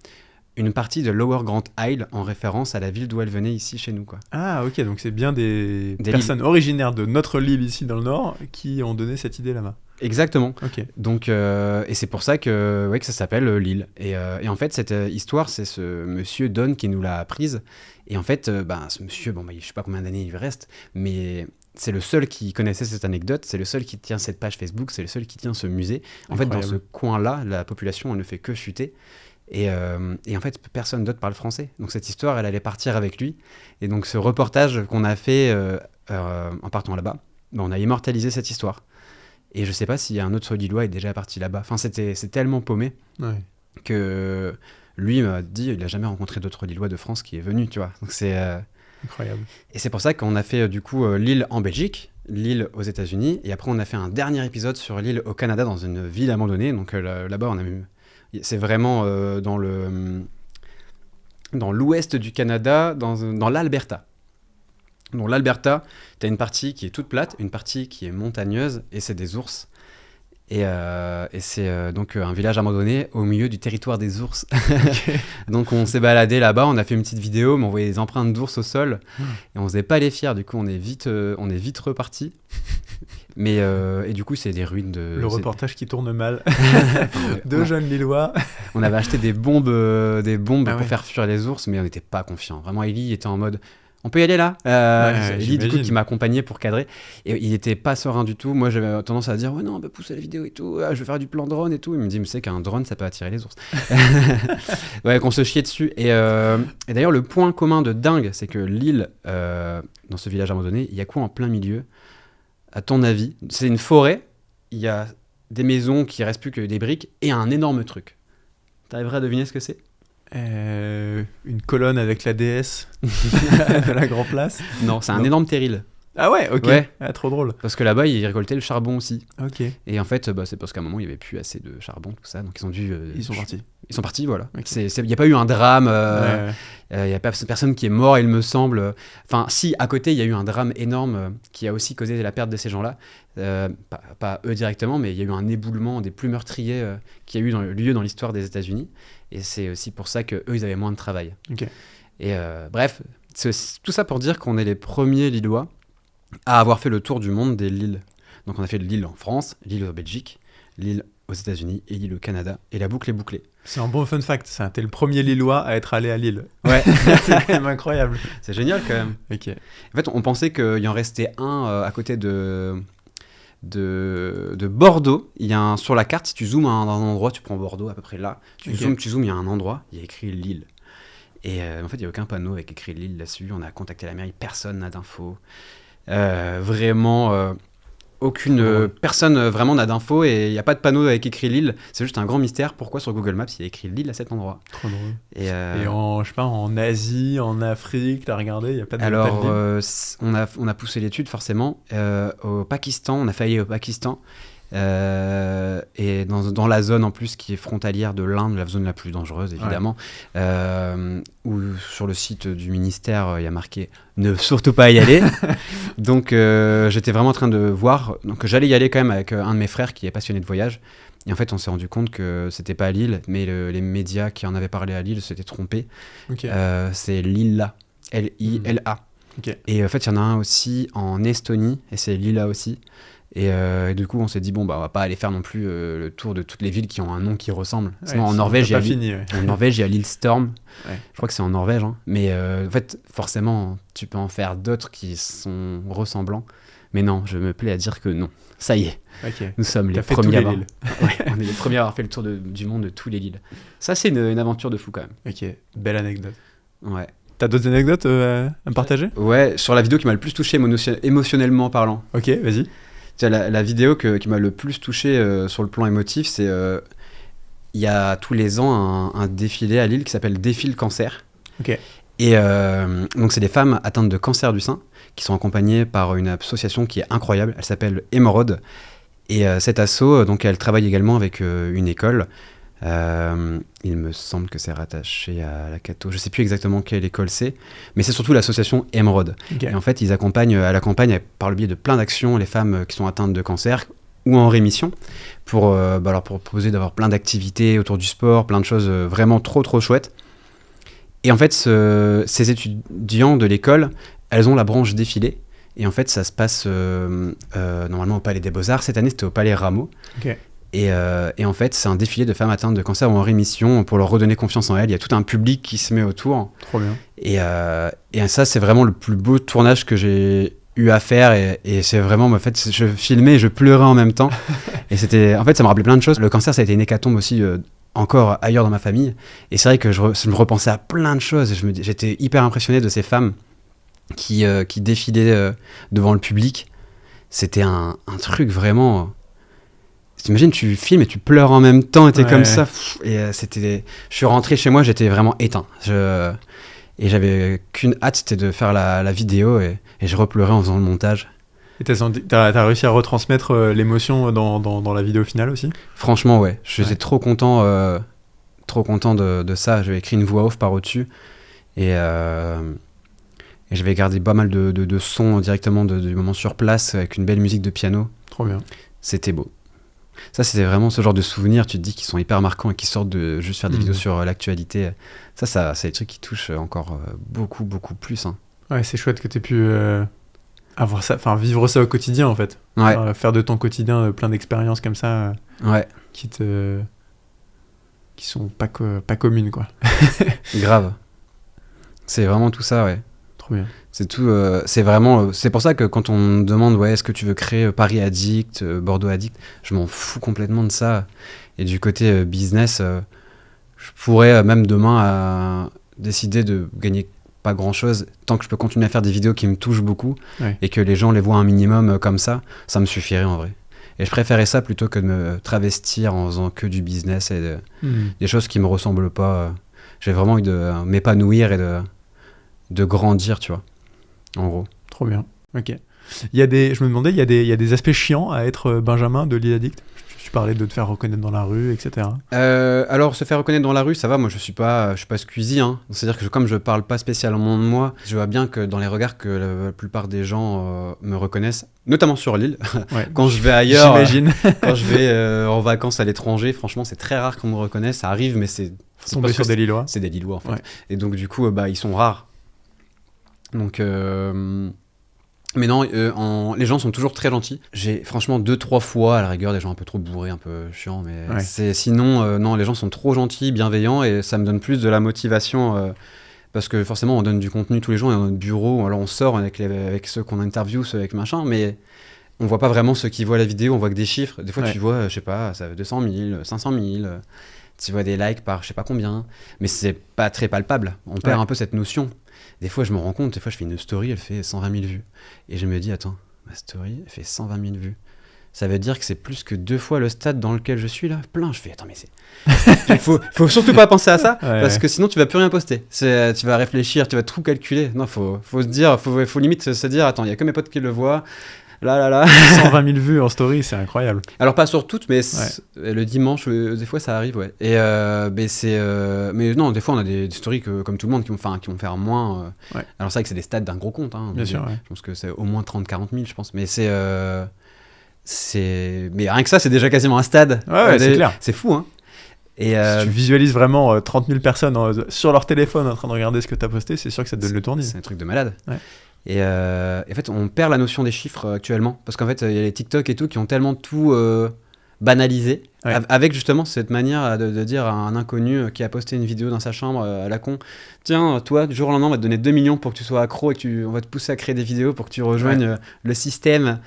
une partie de Lower Grand Isle en référence à la ville d'où elle venait ici chez nous, quoi. Ah, ok, donc c'est bien des Des personnes originaires de notre Lille ici dans le Nord qui ont donné cette idée là-bas. Exactement. Ok. Donc, et c'est pour ça que ça s'appelle l'île. Et en fait, cette histoire, c'est ce monsieur Don qui nous l'a apprise. Et en fait, ce monsieur, je sais pas combien d'années il lui reste, mais c'est le seul qui connaissait cette anecdote, c'est le seul qui tient cette page Facebook, c'est le seul qui tient ce musée. En fait, dans ce coin-là, la population, elle ne fait que chuter. Et en fait, personne d'autre parle français. Donc cette histoire, elle allait partir avec lui. Et donc ce reportage qu'on a fait en partant là-bas, on a immortalisé cette histoire. Et je sais pas s'il y a un autre Lillois est déjà parti là-bas. Enfin, c'est tellement paumé que lui m'a dit il a jamais rencontré d'autres Lillois de France qui est venu, tu vois. Donc c'est incroyable. Et c'est pour ça qu'on a fait du coup l'île en Belgique, l'île aux États-Unis, et après on a fait un dernier épisode sur l'île au Canada dans une ville abandonnée. Donc là-bas, on a même... C'est vraiment dans l'ouest du Canada, dans l'Alberta. Donc l'Alberta, tu as une partie qui est toute plate, une partie qui est montagneuse, et c'est des ours. Et c'est donc un village abandonné au milieu du territoire des ours. Donc on s'est baladé là-bas, on a fait une petite vidéo, on envoyé des empreintes d'ours au sol, et on faisait pas les fiers, du coup on est vite reparti. Mais et du coup c'est des ruines de... Le reportage qui tourne mal. Deux jeunes Lillois. On avait acheté des bombes pour faire fuir les ours, mais on n'était pas confiants. Vraiment, Ellie était en mode... On peut y aller là Ellie, du coup, qui m'accompagnait pour cadrer. Et il était pas serein du tout. Moi, j'avais tendance à dire ouais, non, on peut pousser la vidéo et tout. Je vais faire du plan drone et tout. Il me dit mais c'est qu'un drone, ça peut attirer les ours. Ouais, qu'on se chiait dessus. Et d'ailleurs, le point commun de dingue, c'est que l'île, dans ce village abandonné, il y a quoi en plein milieu? À ton avis? C'est une forêt. Il y a des maisons qui restent plus que des briques et un énorme truc. T'arriverais à deviner ce que c'est? Une colonne avec la déesse de la Grand Place. Non, c'est un énorme terril. Ah ouais, ok. Ouais. Ah, trop drôle. Parce que là-bas, ils récoltaient le charbon aussi. Ok. Et en fait, c'est parce qu'à un moment, il n'y avait plus assez de charbon, tout ça. Donc ils ont dû... Ils sont partis. Ils sont partis, voilà. Okay. Il n'y a pas eu un drame. Ouais. Il n'y a personne qui est mort, il me semble. Enfin, si, à côté, il y a eu un drame énorme qui a aussi causé la perte de ces gens-là. Pas eux directement, mais il y a eu un éboulement des plus meurtriers qui a eu lieu dans l'histoire des États-Unis. Et c'est aussi pour ça qu'eux, ils avaient moins de travail. Ok. Et bref, c'est tout ça pour dire qu'on est les premiers Lillois à avoir fait le tour du monde des Lilles. Donc on a fait l'île en France, l'île en Belgique, l'île aux États-Unis et l'île au Canada. Et la boucle est bouclée. C'est un bon fun fact, ça. T'es le premier Lillois à être allé à Lille. Ouais. C'est quand même incroyable. C'est génial quand même. Ok. En fait, on pensait qu'il y en restait un à côté de Bordeaux. Il y a un, sur la carte, si tu zoomes à un endroit, tu prends Bordeaux à peu près là. Tu zoomes, il y a un endroit, il y a écrit Lille. Et en fait, il n'y a aucun panneau avec écrit Lille là-dessus. On a contacté la mairie, personne n'a d'infos. Vraiment, Personne vraiment n'a d'infos et il n'y a pas de panneau avec écrit Lille. C'est juste un grand mystère. Pourquoi sur Google Maps il y a écrit Lille à cet endroit? Trop drôle. Et je sais pas, en Asie, en Afrique, t'as regardé, il n'y a pas de alors, on a poussé l'étude forcément. Au Pakistan, on a failli au Pakistan. Et dans la zone en plus qui est frontalière de l'Inde, la zone la plus dangereuse évidemment, où sur le site du ministère il y a marqué ne surtout pas y aller. Donc j'étais vraiment en train de voir, donc j'allais y aller quand même avec un de mes frères qui est passionné de voyage, et en fait on s'est rendu compte que c'était pas à Lille, mais les médias qui en avaient parlé à Lille s'étaient trompés. C'est Lilla, Lila. Et en fait il y en a un aussi en Estonie et c'est Lila aussi. Et du coup, on s'est dit, bon, bah, on va pas aller faire non plus le tour de toutes les villes qui ont un nom qui ressemble. Sinon, en Norvège, il y a Lillestrøm. Je crois que c'est en Norvège. Hein. Mais en fait, forcément, tu peux en faire d'autres qui sont ressemblants. Mais non, je me plais à dire que non. Ça y est. Nous sommes les premiers on est les premiers à avoir fait le tour du monde de tous les Lilles. Ça, c'est une aventure de fou quand même. Ok, belle anecdote. Ouais. T'as d'autres anecdotes à me partager ? Ouais, sur la vidéo qui m'a le plus touché émotionnellement parlant. Ok, vas-y. La vidéo qui m'a le plus touché sur le plan émotif, c'est il y a tous les ans un défilé à Lille qui s'appelle Défile Cancer. Et donc c'est des femmes atteintes de cancer du sein qui sont accompagnées par une association qui est incroyable. Elle s'appelle Émeraude. Et cette asso, donc elle travaille également avec une école. Il me semble que c'est rattaché à la Cato. Je sais plus exactement quelle école c'est, mais c'est surtout l'association Émeraude. Et en fait, ils accompagnent par le biais de plein d'actions les femmes qui sont atteintes de cancer ou en rémission pour leur proposer d'avoir plein d'activités autour du sport, plein de choses vraiment trop trop chouettes. Et en fait, ces étudiants de l'école, elles ont la branche défilé. Et en fait, ça se passe normalement au Palais des Beaux-Arts. Cette année, c'était au Palais Rameau. Et en fait, c'est un défilé de femmes atteintes de cancer ou en rémission pour leur redonner confiance en elles. Il y a tout un public qui se met autour. Trop bien. Et ça, c'est vraiment le plus beau tournage que j'ai eu à faire. Et c'est vraiment, en fait, je filmais et je pleurais en même temps. Et en fait, ça me rappelait plein de choses. Le cancer, ça a été une hécatombe aussi encore ailleurs dans ma famille. Et c'est vrai que je me repensais à plein de choses. Et j'étais hyper impressionné de ces femmes qui défilaient devant le public. C'était un truc vraiment... T'imagines, tu filmes et tu pleures en même temps, et t'es comme ça. Et je suis rentré chez moi, j'étais vraiment éteint. Et j'avais qu'une hâte, c'était de faire la vidéo, et je repleurais en faisant le montage. Et t'as réussi à retransmettre l'émotion dans la vidéo finale aussi ? Franchement, ouais. J'étais trop content de ça. J'avais écrit une voix off par au-dessus. Et j'avais gardé pas mal de sons directement du moment sur place, avec une belle musique de piano. Trop bien. C'était beau. Ça, c'était vraiment ce genre de souvenirs, tu te dis, qui sont hyper marquants et qui sortent de juste faire des vidéos sur l'actualité. Ça, c'est des trucs qui touchent encore beaucoup, beaucoup plus. Hein. Ouais, c'est chouette que tu aies pu avoir ça, enfin vivre ça au quotidien en fait. Ouais. Faire de ton quotidien plein d'expériences comme ça qui sont pas communes, quoi. Grave. C'est vraiment tout ça, ouais. Trop bien. C'est tout, c'est vraiment, c'est pour ça que quand on me demande est-ce que tu veux créer Paris Addict, Bordeaux Addict, je m'en fous complètement de ça. Et du côté business, je pourrais même demain décider de gagner pas grand chose tant que je peux continuer à faire des vidéos qui me touchent beaucoup et que les gens les voient un minimum comme ça me suffirait en vrai. Et je préférais ça plutôt que de me travestir en faisant que du business et des choses qui me ressemblent pas. J'ai vraiment envie de m'épanouir et de grandir, tu vois. En gros. Trop bien. Ok. Je me demandais, il y a des aspects chiants à être Benjamin de Lille Addict. Tu parlais de te faire reconnaître dans la rue, etc. Alors, se faire reconnaître dans la rue, ça va. Moi, je suis pas Squeezie. Hein. C'est-à-dire que comme je parle pas spécialement de moi, je vois bien que dans les regards que la plupart des gens me reconnaissent, notamment sur Lille. Quand je vais ailleurs, j'imagine. Quand je vais en vacances à l'étranger, franchement, c'est très rare qu'on me reconnaisse. Ça arrive, mais c'est tombé sur des Lillois. C'est des Lillois, en fait. Ouais. Et donc, du coup, ils sont rares. Donc, mais non, les gens sont toujours très gentils. J'ai franchement 2-3 fois à la rigueur des gens un peu trop bourrés, un peu chiants, mais sinon, non, les gens sont trop gentils, bienveillants, et ça me donne plus de la motivation parce que forcément on donne du contenu tous les jours dans notre bureau, alors on sort avec ceux qu'on interviewe, ceux avec machin, mais on voit pas vraiment ceux qui voient la vidéo, on voit que des chiffres. Des fois tu vois, je sais pas, ça 200 000, 500 000, tu vois des likes par je sais pas combien, mais c'est pas très palpable. On perd un peu cette notion. Des fois, je me rends compte, des fois, je fais une story, elle fait 120 000 vues. Et je me dis, attends, ma story, elle fait 120 000 vues. ça veut dire que c'est plus que 2 fois le stade dans lequel je suis là. Plein, je fais, attends, mais c'est... Il faut surtout pas penser à ça, parce que sinon tu vas plus rien poster. Tu vas réfléchir, tu vas tout calculer. Non, faut se dire, faut limite se dire, attends, il y a que mes potes qui le voient. Là. 120 000 vues en story, c'est incroyable. Alors pas sur toutes, mais le dimanche, des fois ça arrive, ouais. Et mais non, des fois on a des stories comme tout le monde qui vont faire moins. Alors c'est vrai que c'est des stats d'un gros compte. Hein, bien sûr. Je pense que c'est au moins 30-40 000, je pense. Mais mais rien que ça, c'est déjà quasiment un stade. Ouais, c'est clair. C'est fou, hein. Et si tu visualises vraiment 30 000 personnes sur leur téléphone en train de regarder ce que tu as posté, c'est sûr que ça te donne le tournis. C'est un truc de malade. Ouais. Et en fait, on perd la notion des chiffres actuellement. Parce qu'en fait, il y a les TikTok et tout qui ont tellement tout banalisé. Avec justement cette manière de dire à un inconnu qui a posté une vidéo dans sa chambre à la con, tiens, toi, du jour au lendemain, on va te donner 2 millions pour que tu sois accro et on va te pousser à créer des vidéos pour que tu rejoignes le système.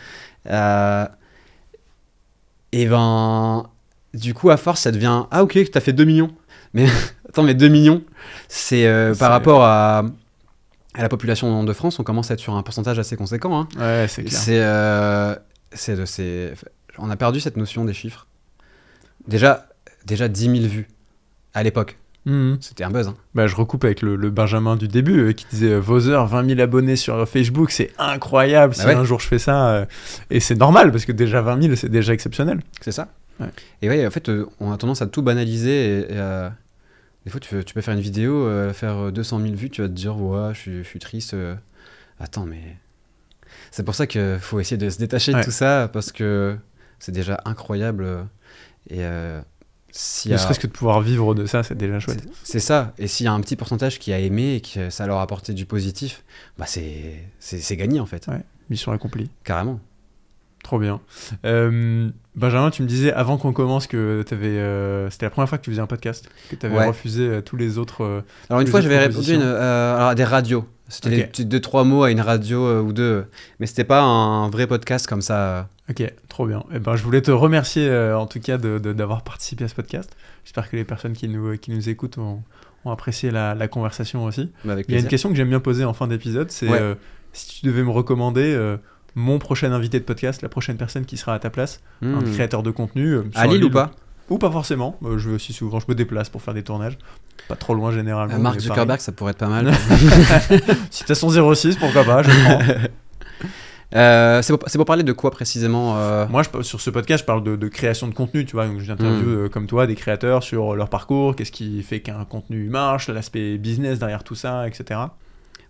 Et ben, du coup, à force, ça devient ah, ok, t'as fait 2 millions. Mais attends, mais 2 millions, c'est par rapport à la population de France, on commence à être sur un pourcentage assez conséquent. Hein. Ouais, c'est clair. On a perdu cette notion des chiffres. Déjà 10 000 vues à l'époque. C'était un buzz. Hein. Bah, je recoupe avec le Benjamin du début qui disait vos heures, 20 000 abonnés sur Facebook, c'est incroyable. Si un jour je fais ça, et c'est normal parce que déjà 20 000, c'est déjà exceptionnel. C'est ça. Ouais. Et ouais, en fait, on a tendance à tout banaliser. Des fois, tu peux faire une vidéo, faire 200 000 vues, tu vas te dire, ouais, je suis triste. Attends, mais... C'est pour ça qu'il faut essayer de se détacher de tout ça, parce que c'est déjà incroyable. Ne serait-ce que de pouvoir vivre de ça, c'est déjà chouette. C'est ça. Et s'il y a un petit pourcentage qui a aimé et que ça leur a apporté du positif, bah c'est gagné, en fait. Ouais, mission accomplie. Carrément. Trop bien. Benjamin, tu me disais avant qu'on commence que c'était la première fois que tu faisais un podcast, que tu avais refusé tous les autres. Alors une fois, j'avais répondu à des radios. C'était 2-3 mots à une radio ou deux, mais c'était pas un vrai podcast comme ça. Ok, trop bien. Je voulais te remercier en tout cas d'avoir participé à ce podcast. J'espère que les personnes qui nous écoutent ont apprécié la conversation aussi. Il y a une question que j'aime bien poser en fin d'épisode, c'est si tu devais me recommander mon prochain invité de podcast, la prochaine personne qui sera à ta place, un créateur de contenu. À Lille ou pas ? Ou pas forcément. Je me déplace pour faire des tournages. Pas trop loin généralement. Mark Zuckerberg, ça pourrait être pas mal. Si t'as son 06, pourquoi pas, je prends. C'est pour parler de quoi précisément Moi, sur ce podcast, je parle de création de contenu, tu vois. Donc, j'interviewe comme toi des créateurs sur leur parcours, qu'est-ce qui fait qu'un contenu marche, l'aspect business derrière tout ça, etc.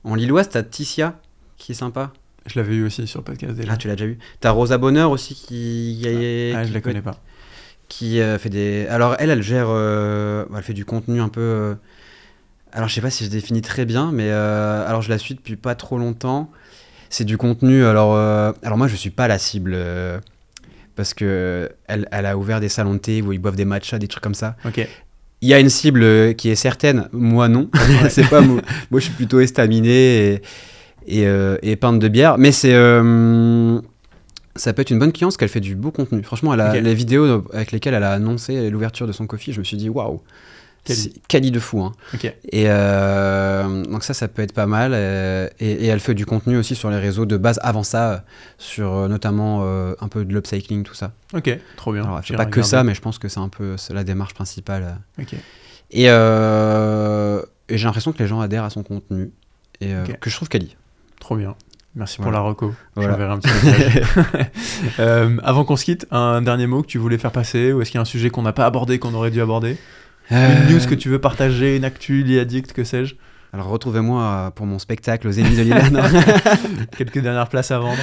En lilloise, t'as Ticia, qui est sympa. Je l'avais eu aussi sur le podcast déjà. Ah, tu l'as déjà eu. T'as Rosa Bonheur aussi je la connais pas. Qui fait des... Alors, elle gère... elle fait du contenu un peu... Alors, je sais pas si je définis très bien, mais alors je la suis depuis pas trop longtemps. C'est du contenu... Alors moi, je suis pas la cible... parce que elle a ouvert des salons de thé où ils boivent des matchas, des trucs comme ça. Ok. Il y a une cible qui est certaine. Moi, non. C'est pas moi. Moi, je suis plutôt estaminé et pinte de bière. Mais c'est... ça peut être une bonne cliente parce qu'elle fait du beau contenu. Franchement, les vidéos avec lesquelles elle a annoncé l'ouverture de son coffee, je me suis dit waouh, c'est quali de fou. Hein. Okay. Et donc ça peut être pas mal. Et elle fait du contenu aussi sur les réseaux de base avant ça, sur notamment un peu de l'upcycling, tout ça. Ok, trop bien. Alors, elle fait pas que ça, mais je pense que c'est la démarche principale. Ok. Et j'ai l'impression que les gens adhèrent à son contenu et que je trouve quali. Trop bien. Merci pour la reco. Voilà. J'enverrai un petit message. Avant qu'on se quitte, un dernier mot que tu voulais faire passer, ou est-ce qu'il y a un sujet qu'on n'a pas abordé, qu'on aurait dû aborder ? Une news que tu veux partager, une actu, l'e-addict, que sais-je ? Alors retrouvez-moi pour mon spectacle aux Zénith de Lille. Quelques dernières places à vendre.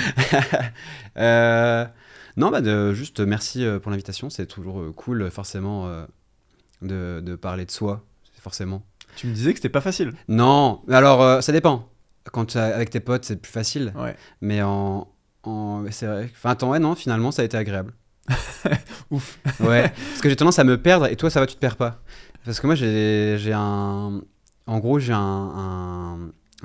Non, juste merci pour l'invitation. C'est toujours cool, forcément, de parler de soi, forcément. Tu me disais que c'était pas facile. Non, alors ça dépend. Quand avec tes potes, c'est plus facile. Ouais. Mais c'est vrai. Enfin, non, finalement, ça a été agréable. Ouf. Ouais. Parce que j'ai tendance à me perdre et toi, ça va, tu te perds pas. Parce que moi, j'ai un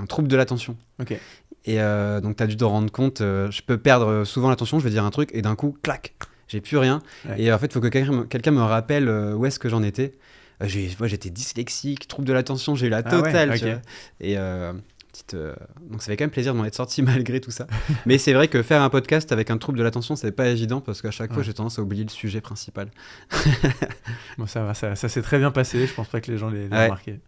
trouble de l'attention. Ok. Et donc, tu as dû te rendre compte. Je peux perdre souvent l'attention, je vais dire un truc et d'un coup, clac, j'ai plus rien. Ouais. Et en fait, il faut que quelqu'un me rappelle où est-ce que j'en étais. Moi, j'étais dyslexique, trouble de l'attention, j'ai eu la totale. Ouais, okay. Tu vois. Et Donc ça fait quand même plaisir d'en être sorti malgré tout ça. Mais c'est vrai que faire un podcast avec un trouble de l'attention, c'est pas évident parce qu'à chaque fois, j'ai tendance à oublier le sujet principal. Bon, ça va, ça s'est très bien passé. Je pense pas que les gens l'aient remarqué.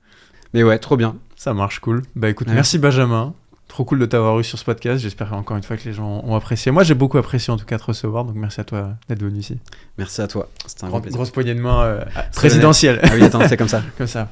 Mais ouais, trop bien. Ça marche, cool. Bah écoute, merci Benjamin. Trop cool de t'avoir eu sur ce podcast. J'espère encore une fois que les gens ont apprécié. Moi, j'ai beaucoup apprécié en tout cas de te recevoir. Donc merci à toi d'être venu ici. Merci à toi. C'était un grand plaisir. Grosse poignée de main présidentielle. Ah oui, attends, c'est comme ça. Comme ça.